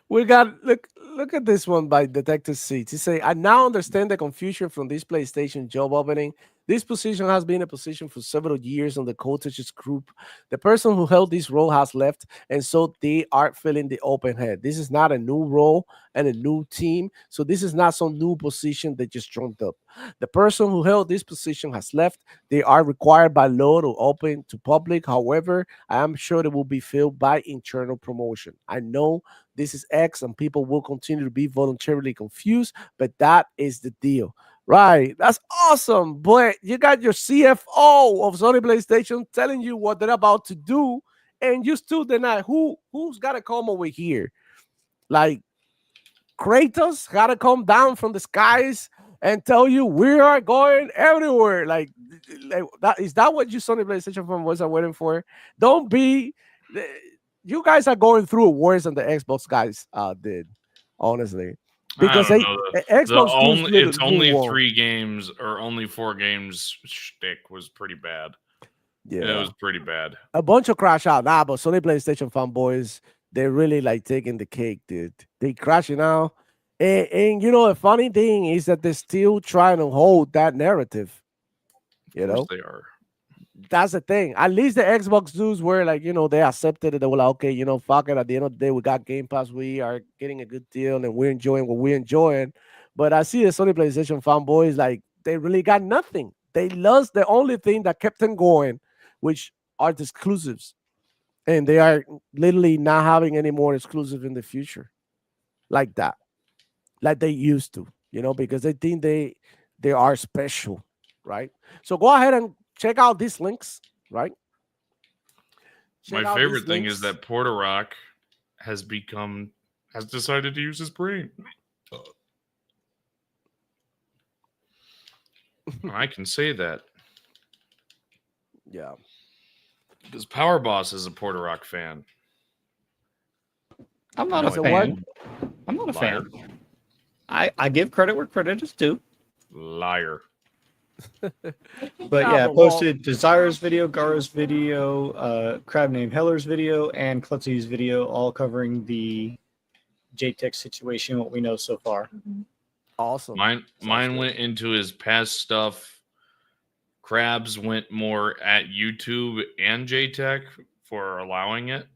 We got look at this one by Detective Seats. He say, I now understand the confusion from this PlayStation job opening. This position has been a position for several years on the coaches group. The person who held this role has left, and so they are filling the open head. This is not a new role and a new team, so this is not some new position that just jumped up. The person who held this position has left. They are required by law to open to public. However, I am sure they will be filled by internal promotion. I know this is X and people will continue to be voluntarily confused, but that is the deal. Right. That's awesome. But you got your CFO of Sony PlayStation telling you what they're about to do, and you still deny. Who's gotta come over here? Like Kratos gotta come down from the skies and tell you we are going everywhere. Like that is that what you Sony PlayStation fanboys are waiting for? Don't be you guys are going through it worse than the Xbox guys did, honestly. I Because don't they know. The Xbox dudes only little it's only moonwalk. 3 games or only 4 games shtick was pretty bad. It Yeah. was pretty bad. A bunch of crash out. Nah, but Sony PlayStation fanboys, they're really like taking the cake, dude. They crashing out. And you know, the funny thing is that they're still trying to hold that narrative. Of You course know, they are. that's the thing. At least the Xbox dudes were like, they accepted it. They were like, okay, fuck it. At the end of the day, we got Game Pass. We are getting a good deal and we're enjoying what we're enjoying. But I see the Sony PlayStation fanboys, like, they really got nothing. They lost the only thing that kept them going, which are the exclusives. And they are literally not having any more exclusive in the future like that, like they used to, because they think they are special, right? So go ahead and check out these links, right? My Check out these favorite thing is links. that Porter Rock has decided to use his brain. I can say that Yeah. because Power Boss is a Porter Rock fan. I'm not No, a As a what? fan. I'm not a Liar. fan. I give credit where credit is due. Liar. But Nah, yeah, but well, posted Desire's video, Gara's video, Crab Named Heller's video, and Klutzy's video, all covering the JTech situation, what we know so far. awesome. Mine good. went into his past stuff. Krabs went more at YouTube and JTech for allowing it,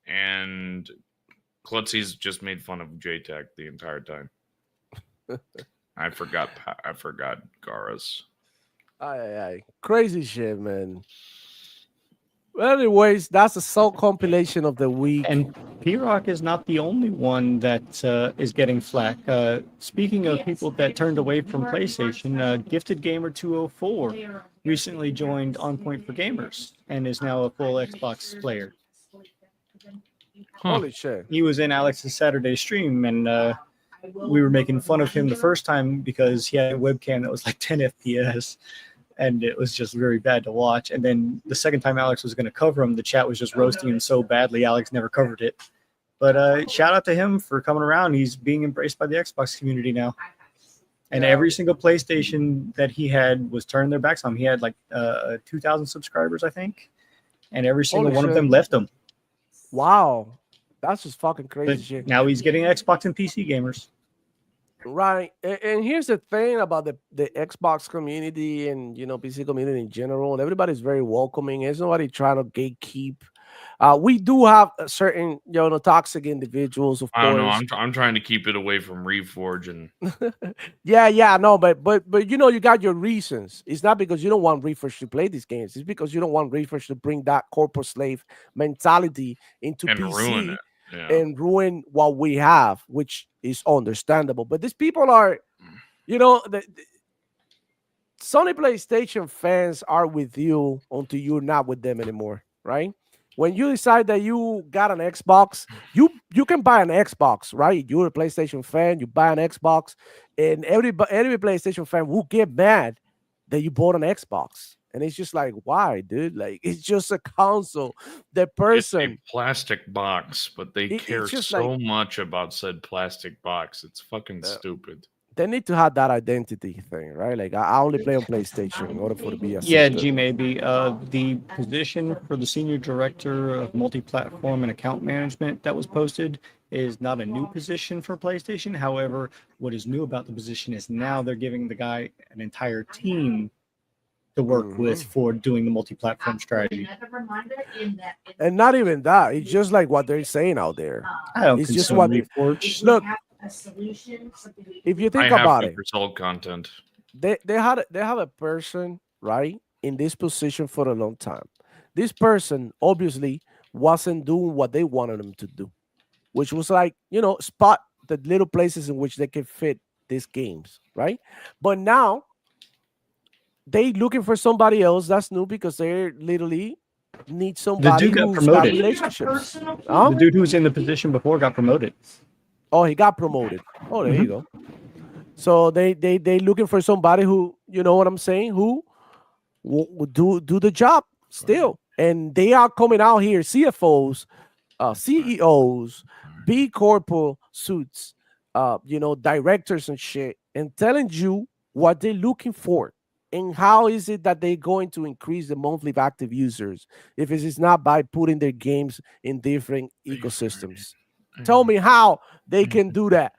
and Klutzy's just made fun of JTech the entire time. I forgot Gara's. Aye. Crazy shit, man. Well, anyways, that's a sole compilation of the week. And P-Rock is not the only one that is getting flack. Speaking of people that turned away from PlayStation, Gifted Gamer 204 recently joined On Point for Gamers and is now a full Xbox player. Holy shit. He was in Alex's Saturday stream, and we were making fun of him the first time because he had a webcam that was like 10 FPS. And it was just very bad to watch. And then the second time Alex was going to cover him, the chat was just roasting him so badly, Alex never covered it. But shout out to him for coming around. He's being embraced by the Xbox community now. And every single PlayStation that he had was turning their backs on him. He had like 2,000 subscribers, I think. And every single Holy one shit. of them left him. Wow. That's just fucking crazy But shit. now he's getting Xbox and PC gamers. Right. And here's the thing about the Xbox community and PC community in general. And everybody's very welcoming. There's nobody trying to gatekeep. We do have a certain toxic individuals, of I don't know. course. I'm trying to keep it away from Reforge and Yeah, no, but you got your reasons. It's not because you don't want Refresh to play these games. It's because you don't want Refresh to bring that corporate slave mentality into PC ruin it. Yeah. and ruin what we have, which is understandable. But these people are, the Sony PlayStation fans are with you until you're not with them anymore, right? When you decide that you got an Xbox, you can buy an Xbox, right? You're a PlayStation fan, you buy an Xbox, and every PlayStation fan will get mad that you bought an Xbox. And it's just like, why, dude? Like, it's just a console. The person, it's a plastic box, but they care so much about said plastic box. It's fucking stupid. They need to have that identity thing, right? Like, I only play on PlayStation in order for it to be a Yeah, G maybe. The position for the senior director of multi-platform and account management that was posted is not a new position for PlayStation. However, what is new about the position is now they're giving the guy an entire team to work with for doing the multi-platform strategy. And not even that. It's just like what they're saying out there. I don't it's just consume what Reforge. Look, if you think about it, for sold content. They have a person, right, in this position for a long time. This person obviously wasn't doing what they wanted him to do, which was like, spot the little places in which they can fit these games, right? But now they looking for somebody else that's new because they literally need The somebody dude got who's got promoted. relationships. The Huh? dude who was in the position before got promoted. Oh, he got promoted. Oh, there you Mhm. go. So they looking for somebody who, you know what I'm saying, who will do the job still. And they are coming out here, CFOs, CEOs, big corporate suits, directors and shit, and telling you what they're looking for and how is it that they're going to increase the monthly active users if it is not by putting their games in different ecosystems. Tell me how they can do that.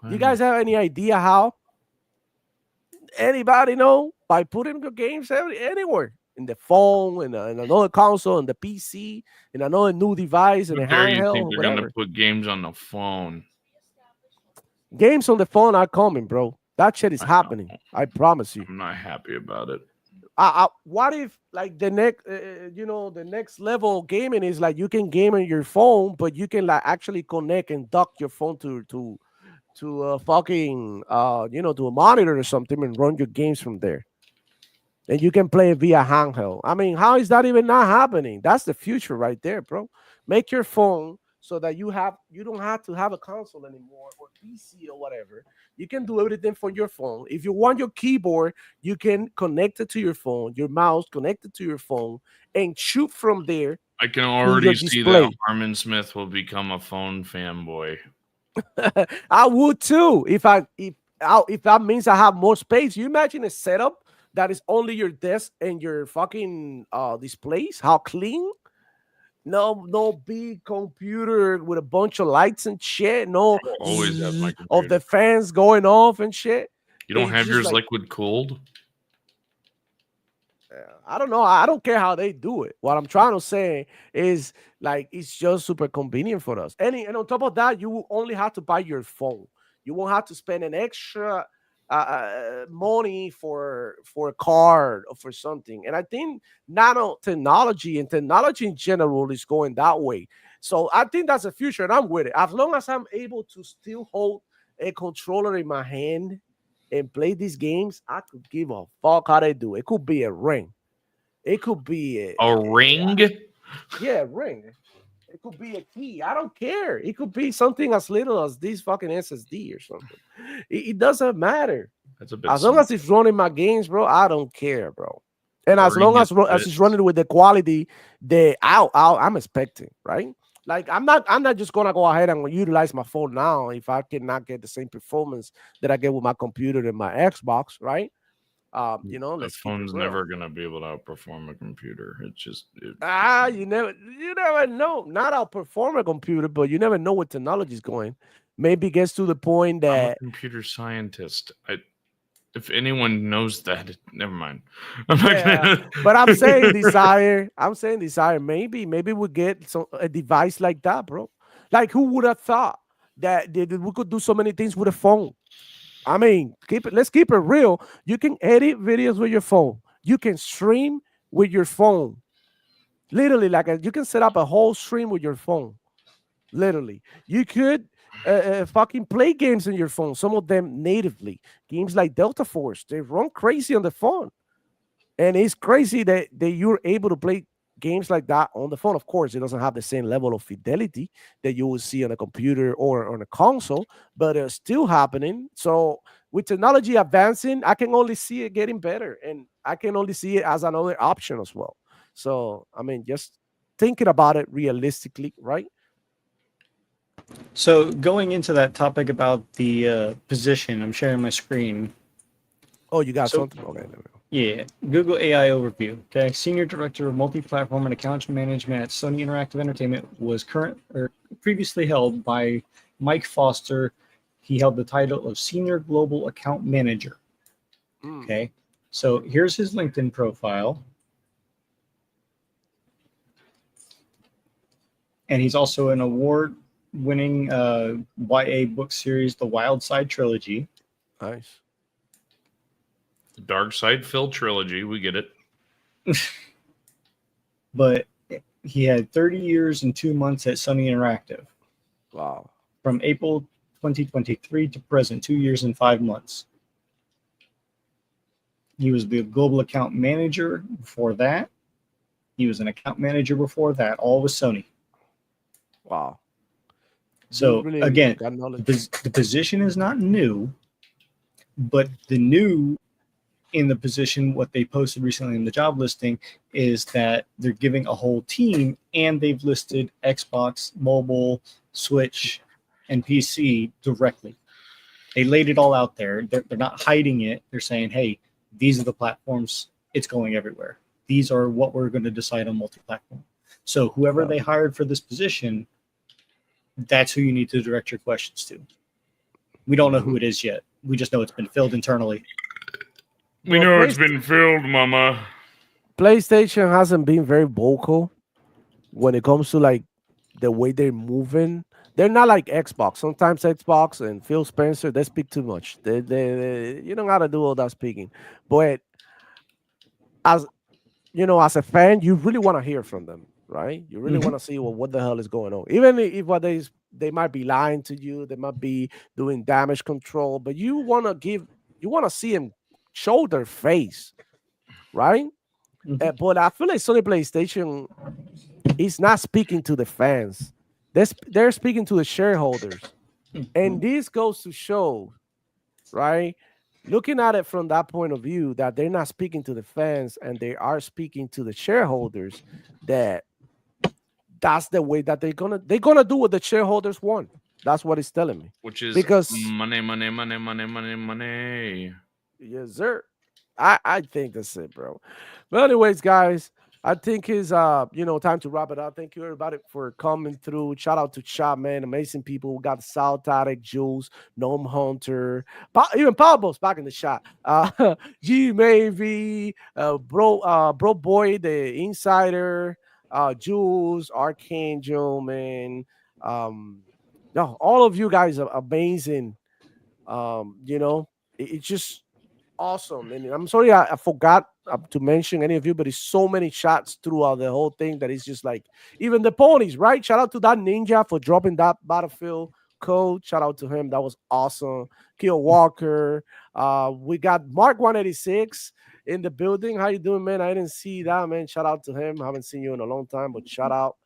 You guys have any idea how? Anybody know? By putting the games anywhere in the phone, in another console, in the PC, in another new device, in How a dare you handheld, think or they're gonna whatever. put games on the phone? Games on the phone are coming, bro. That shit is I happening. know. I promise you. I'm not happy about it. What if like the next, the next level of gaming is like you can game on your phone, but you can like actually connect and dock your phone to a fucking to a monitor or something and run your games from there. And you can play it via handheld. I mean, how is that even not happening? That's the future right there, bro. Make your phone so that you don't have to have a console anymore or PC or whatever. You can do everything from your phone. If you want your keyboard, you can connect it to your phone, your mouse connected to your phone, and shoot from there I can to your already see that display. Harmon Smith will become a phone fanboy. I would too if that means I have more space. You imagine a setup that is only your desk and your fucking displays? How clean? No big computer with a bunch of lights and shit. No I'll always have my zzz of computer. the fans going off and shit. You don't It's have just yours like liquid cooled? I don't know. I don't care how they do it. What I'm trying to say is like it's just super convenient for us. And on top of that, you will only have to buy your phone. You won't have to spend an extra money for a card or for something. And I think nanotechnology and technology in general is going that way. So I think that's the future, and I'm with it. As long as I'm able to still hold a controller in my hand and play these games, I could give a fuck how they do. It could be a ring. It could be A ring? yeah, ring. It could be a key. I don't care. It could be something as little as this fucking SSD or something. It doesn't matter. That's a bit As long as simple. it's running my games, bro, I don't care, bro. And as long 30 as it's running with the quality that I'm expecting, right? Like I'm not just gonna go ahead and utilize my phone now if I cannot get the same performance that I get with my computer and my Xbox, right? A Let's keep it phone's real. never gonna be able to outperform a computer. You never know. Not outperform a computer, but you never know where technology is going. Maybe it gets to the point I'm a that computer scientist. If anyone knows that, never mind. I'm not yeah. gonna. But I'm saying desire. I'm saying desire. Maybe we get a device like that, bro. Like who would have thought that we could do so many things with a phone? I mean, let's keep it real. You can edit videos with your phone. You can stream with your phone. Literally, you can set up a whole stream with your phone. Literally, you could fucking play games on your phone. Some of them natively. Games like Delta Force, they run crazy on the phone, and it's crazy that you're able to play games like that on the phone. Of course, it doesn't have the same level of fidelity that you will see on a computer or on a console, but it's still happening. So with technology advancing, I can only see it getting better, and I can only see it as another option as well. So I mean, just thinking about it realistically, right? So going into that topic about the position, I'm sharing my screen. Oh, you got So something? Okay, there we go. yeah, Google AI overview. Okay, Senior Director of Multi-Platform and Account Management at Sony Interactive Entertainment was previously held by Mike Foster. He held the title of Senior Global Account Manager. Mm. Okay, so here's his LinkedIn profile. And he's also an award-winning YA book series, The Wild Side Trilogy. Nice. The Dark Side Phil trilogy. We get it. But he had 30 years and 2 months at Sony Interactive. Wow. From April 2023 to present, 2 years and 5 months. He was the global account manager before that. He was an account manager before that, all with Sony. Wow. So Dude really again, got knowledge. the position is not new, but the new in the position, what they posted recently in the job listing is that they're giving a whole team, and they've listed Xbox, mobile, Switch, and PC directly. They laid it all out there. They're not hiding it. They're saying, hey, these are the platforms. It's going everywhere. These are what we're going to decide on multi-platform. So whoever they hired for this position, that's who you need to direct your questions to. We don't know who it is yet. We just know it's been filled internally. We know it's been filled, Mama. PlayStation hasn't been very vocal when it comes to like the way they're moving. They're not like Xbox. Sometimes Xbox and Phil Spencer, they speak too much. You don't gotta do all that speaking. But as you know, as a fan, you really want to hear from them, right? You really want to see what the hell is going on. Even if what they might be lying to you, they might be doing damage control, but you want to see them show their face, right? But I feel like Sony PlayStation is not speaking to the fans. They're speaking to the shareholders. And this goes to show, right? Looking at it from that point of view, that they're not speaking to the fans and they are speaking to the shareholders, that's the way that they're gonna do what the shareholders want. That's what it's telling me. Which is because money, money, money, money, money, money. Yes, sir. I think that's it, bro. But anyways, guys, I think it's time to wrap it up. Thank you everybody for coming through. Shout out to Chop, man. Amazing people. We got South Attic, Jules, Gnome Hunter, even Pablo's back in the shot. G Maybe, bro boy, the insider, Jules, Archangel, man. No, all of you guys are amazing. It's just awesome. And I'm sorry I forgot to mention any of you, but it's so many shots throughout the whole thing that it's just like, even the ponies, right? Shout out to that ninja for dropping that Battlefield code. Shout out to him. That was awesome. Kill Walker. We got Mark 186 in the building. How you doing, man? I didn't see that, man. Shout out to him. Haven't seen you in a long time, but shout out.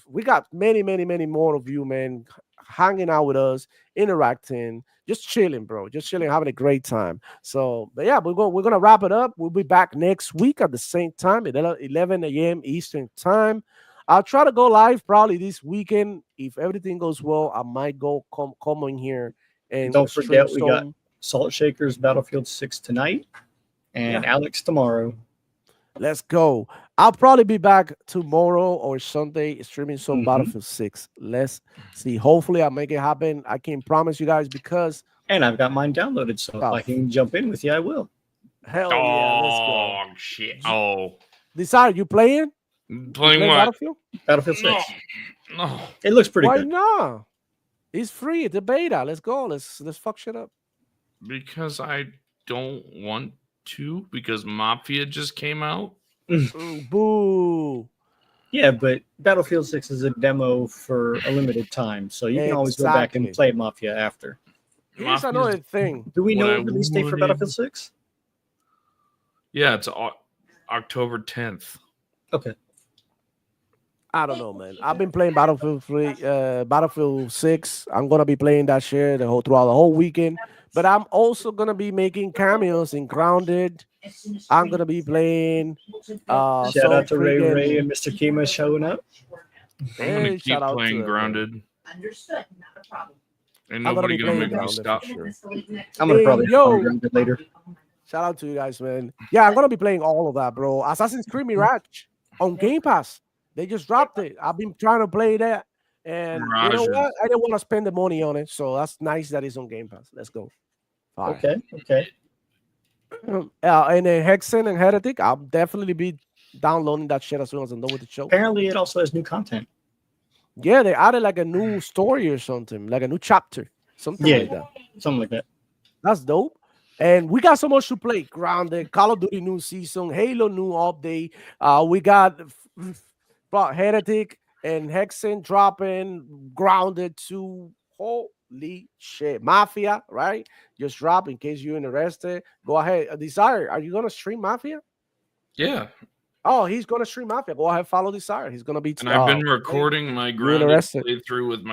We got many, many, many more of you, man, hanging out with us, interacting, just chilling, bro. Just chilling, having a great time. So, but yeah, we're gonna wrap it up. We'll be back next week at the same time at 11 a.m. Eastern time. I'll try to go live probably this weekend. If everything goes well, I might come in here and don't forget we got Salt Shakers Battlefield 6 tonight and Alex tomorrow. Let's go. I'll probably be back tomorrow or Sunday streaming some Battlefield 6. Let's see. Hopefully I'll make it happen. I can't promise you guys because... And I've got mine downloaded, so if I can jump in with you, I will. Hell yeah, let's go. Shit. Oh. Decide, you playing? Playing what? Battlefield? Battlefield 6. No. It looks pretty good. Why not? It's free. It's a beta. Let's go. Let's fuck shit up. Because I don't want to, because Mafia just came out. Boo. Yeah, but Battlefield 6 is a demo for a limited time, so you can always go back and play Mafia after. Here's another thing. Do we know the release date for Battlefield 6? Yeah, it's October 10th. Okay. I don't know, man. I've been playing Battlefield 6. I'm gonna be playing that shit throughout the whole weekend. But I'm also gonna be making cameos in Grounded. I'm gonna be playing. Shout out to Ray and Mr. Kima showing up. I'm gonna keep playing Grounded. Understood, not a problem. And nobody gonna make me stop. Sure. I'm gonna probably play Grounded later. Shout out to you guys, man. Yeah, I'm gonna be playing all of that, bro. Assassin's Creed Mirage on Game Pass. They just dropped it. I've been trying to play that, and you know what? I didn't want to spend the money on it, so that's nice that it's on Game Pass. Let's go. Okay. And then Hexen and Heretic, I'll definitely be downloading that shit as soon as I'm done with the show. Apparently, it also has new content. Yeah, they added like a new story or something, like a new chapter, something like that. Something like that. That's dope. And we got so much to play. Grounded, Call of Duty new season, Halo new update. We got Heretic and Hexen dropping Grounded 2. Holy shit. Mafia, right? Just drop in case you're interested. Go ahead. Desire, are you going to stream Mafia? Yeah. Oh, he's going to stream Mafia. Go ahead, follow Desire. He's going to be. And I've been recording my grounded interested? playthrough with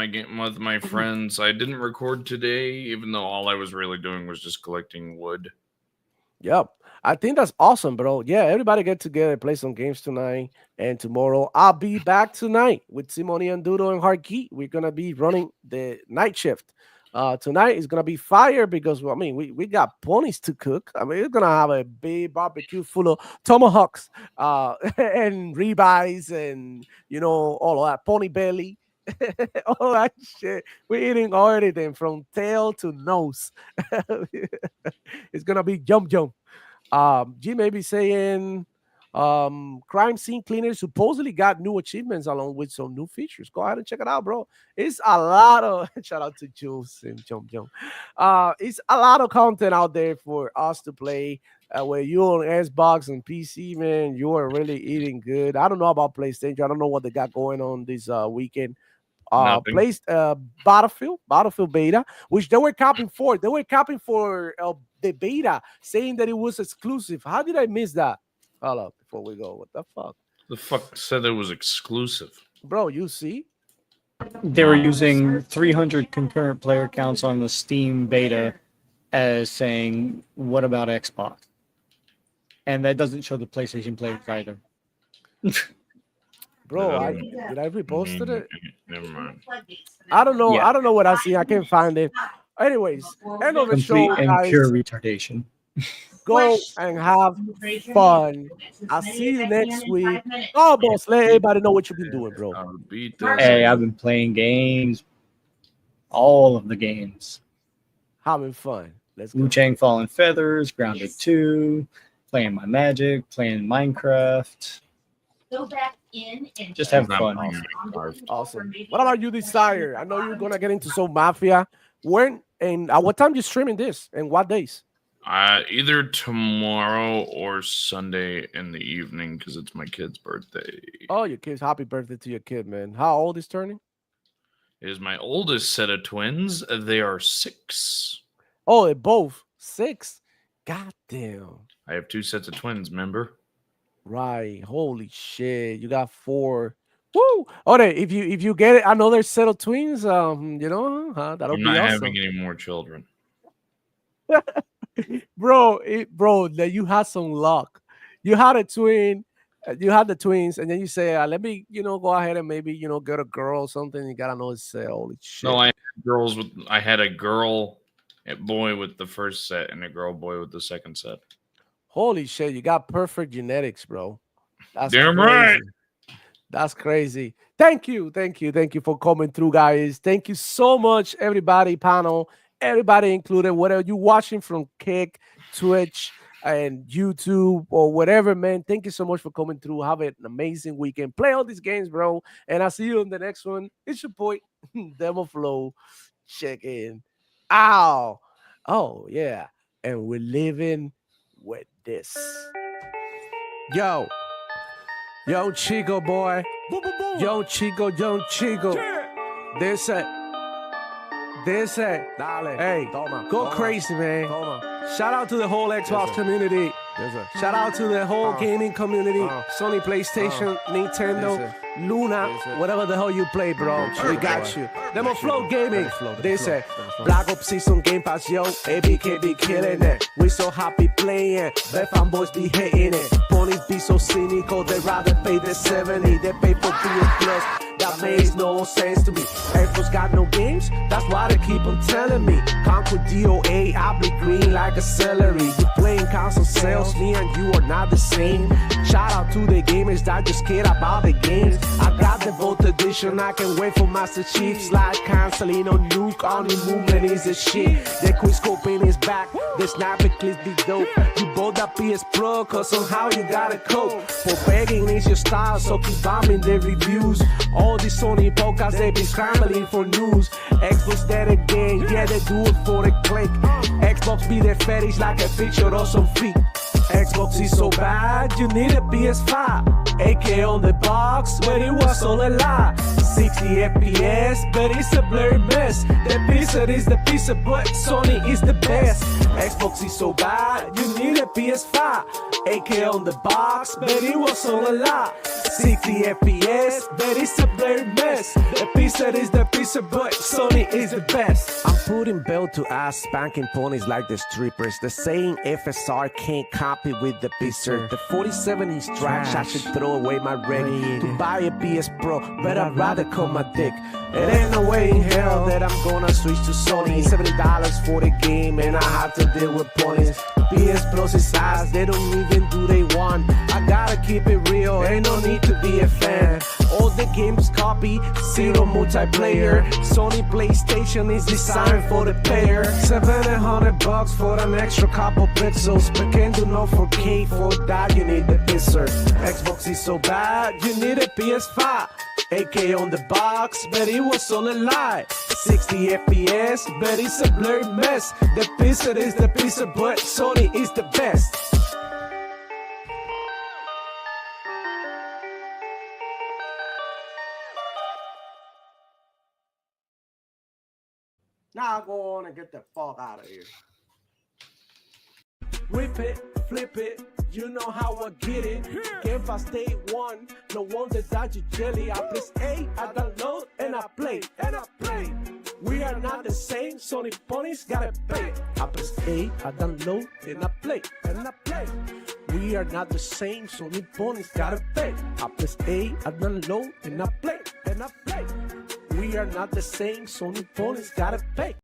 my friends. I didn't record today, even though all I was really doing was just collecting wood. Yep. I think that's awesome, bro. Yeah, everybody get together, play some games tonight and tomorrow. I'll be back tonight with Simone and Dudo and Harkey. We're going to be running the night shift. Tonight is going to be fire because, I mean, we got ponies to cook. I mean, we're going to have a big barbecue full of tomahawks and ribeyes and, all of that, pony belly. All that shit. We're eating everything from tail to nose. It's gonna be jump. G may be saying crime scene cleaners supposedly got new achievements along with some new features. Go ahead and check it out, bro. It's a lot of shout out to Jules and jump. It's a lot of content out there for us to play. Where you're on Xbox and PC, man, you are really eating good. I don't know about PlayStation. I don't know what they got going on this weekend. Battlefield beta, which they were capping for. They were capping for the beta, saying that it was exclusive. How did I miss that? Hold up, before we go. What the fuck? The fuck said it was exclusive? Bro, you see? They were using 300 concurrent player counts on the Steam beta as saying, what about Xbox? And that doesn't show the PlayStation players either. Bro, did I reposted it? Never mind. I don't know. Yeah. I don't know what I see. I can't find it. Anyways, end of the show, Complete and guys. pure retardation. Go and have fun. I'll see you next week. Oh, boss, let everybody know what you've been doing, bro. I'll beat this. Hey, I've been playing games. All of the games. Having fun. Let's go. Wu Chang Fallen Feathers, Grounded 2, playing my Magic, playing Minecraft. Go back in and Just have Not fun. Awesome. What about you, Desire? I know you're gonna get into some Mafia. When and at what time you streaming this and what days? Either tomorrow or Sunday in the evening because it's my kid's birthday. Oh, your kid's happy birthday to your kid, man. How old is turning? It is my oldest set of twins. They are 6. Oh, they're both 6. God damn. I have 2 sets of twins, remember? Right. Holy shit. You got 4. Woo! Okay, if you get it, another set of twins, that'll I'm be not awesome. having any more children. bro, that you had some luck. You had a twin, you had the twins, and then you say, let me, go ahead and maybe, get a girl or something. You got another set. Holy shit. No, I had a girl boy with the first set and a girl boy with the second set. Holy shit, you got perfect genetics, bro. That's Damn crazy. right. That's crazy. Thank you for coming through, guys. Thank you so much, everybody, panel, everybody included, whatever you watching from Kick, Twitch, and YouTube or whatever, man. Thank you so much for coming through. Have an amazing weekend. Play all these games, bro. And I'll see you on the next one. It's your boy, Demo Flow. Check in. Ow. Oh, yeah. And we're living with this. Yo, Chico boy. Yo, Chico. This it. Dale. Hey, go crazy, man. Shout out to the whole Xbox community. Shout out to the whole gaming community. Sony, PlayStation, Nintendo, Luna, whatever the hell you play, bro. We got you. Demo Flow Gaming. They say Black Ops Season Game Pass, yo. ABK be killing it. We so happy playing. The fanboys be hitting it. Ponies be so cynical. They rather pay the 70. They pay for PS Plus. That makes no sense to me. Xbox got no games. That's why they keep on telling me. Conquer DOA, I be green like a celery. You playing console sales, me and you are not the same. Shout out to the gamers that just care about the games. I got the Vault Edition, I can wait for Master Chief. Slide canceling on nuke, only movement is a shit. The quick scoping is back, the sniper clips be dope. You bought that PS Pro, cause somehow you gotta cope. For begging is your style, so keep bombing the reviews. All these Sony podcasts, they be scrambling for news. Xbox dead again, yeah, they do it for the click. Xbox be their fetish like a picture or some feet. Xbox is so bad, you need a PS5. AK on the box, but it was all a lie. 60 FPS, but it's a blurry mess. The pizza is the pizza, but Sony is the best. Xbox is so bad, you need a PS5. AK on the box, but it was all a lie. 60 FPS, but it's a blurry mess. The pizza is the pizza, but Sony is the best. I'm putting bell to ass, spanking ponies like the strippers. The saying FSR can't copy with the pizza. The 47-inch trash, I should throw away my ready to buy a PS Pro, but I'd rather cut my dick. It ain't no way in hell that I'm gonna switch to Sony. $70 for the game, and I have to deal with ponies. PS Plus is ass, they don't even do they want. I gotta keep it real, ain't no need to be a fan. All the games copy, zero multiplayer. Sony PlayStation is designed for the player. $700 for an extra couple pixels, but can't do no 4K. For that you need the pizza. Xbox is so bad, you need a PS5. AK on the box, but it was all a lie. 60 FPS, but it's a blurry mess. The pizza is the pizza, but Sony is the best. Now I'll go on and get the fuck out of here. Whip it, flip it, you know how I get it. Game Fast Day 1, no wonder that you jelly. I press A, I download, and I play, We are not the same, Sony ponies gotta pay. I press A, I download, and I play, We are not the same, Sony ponies gotta pay. I press A, I download, and I play, We are not the same, Sony ponies gotta pay.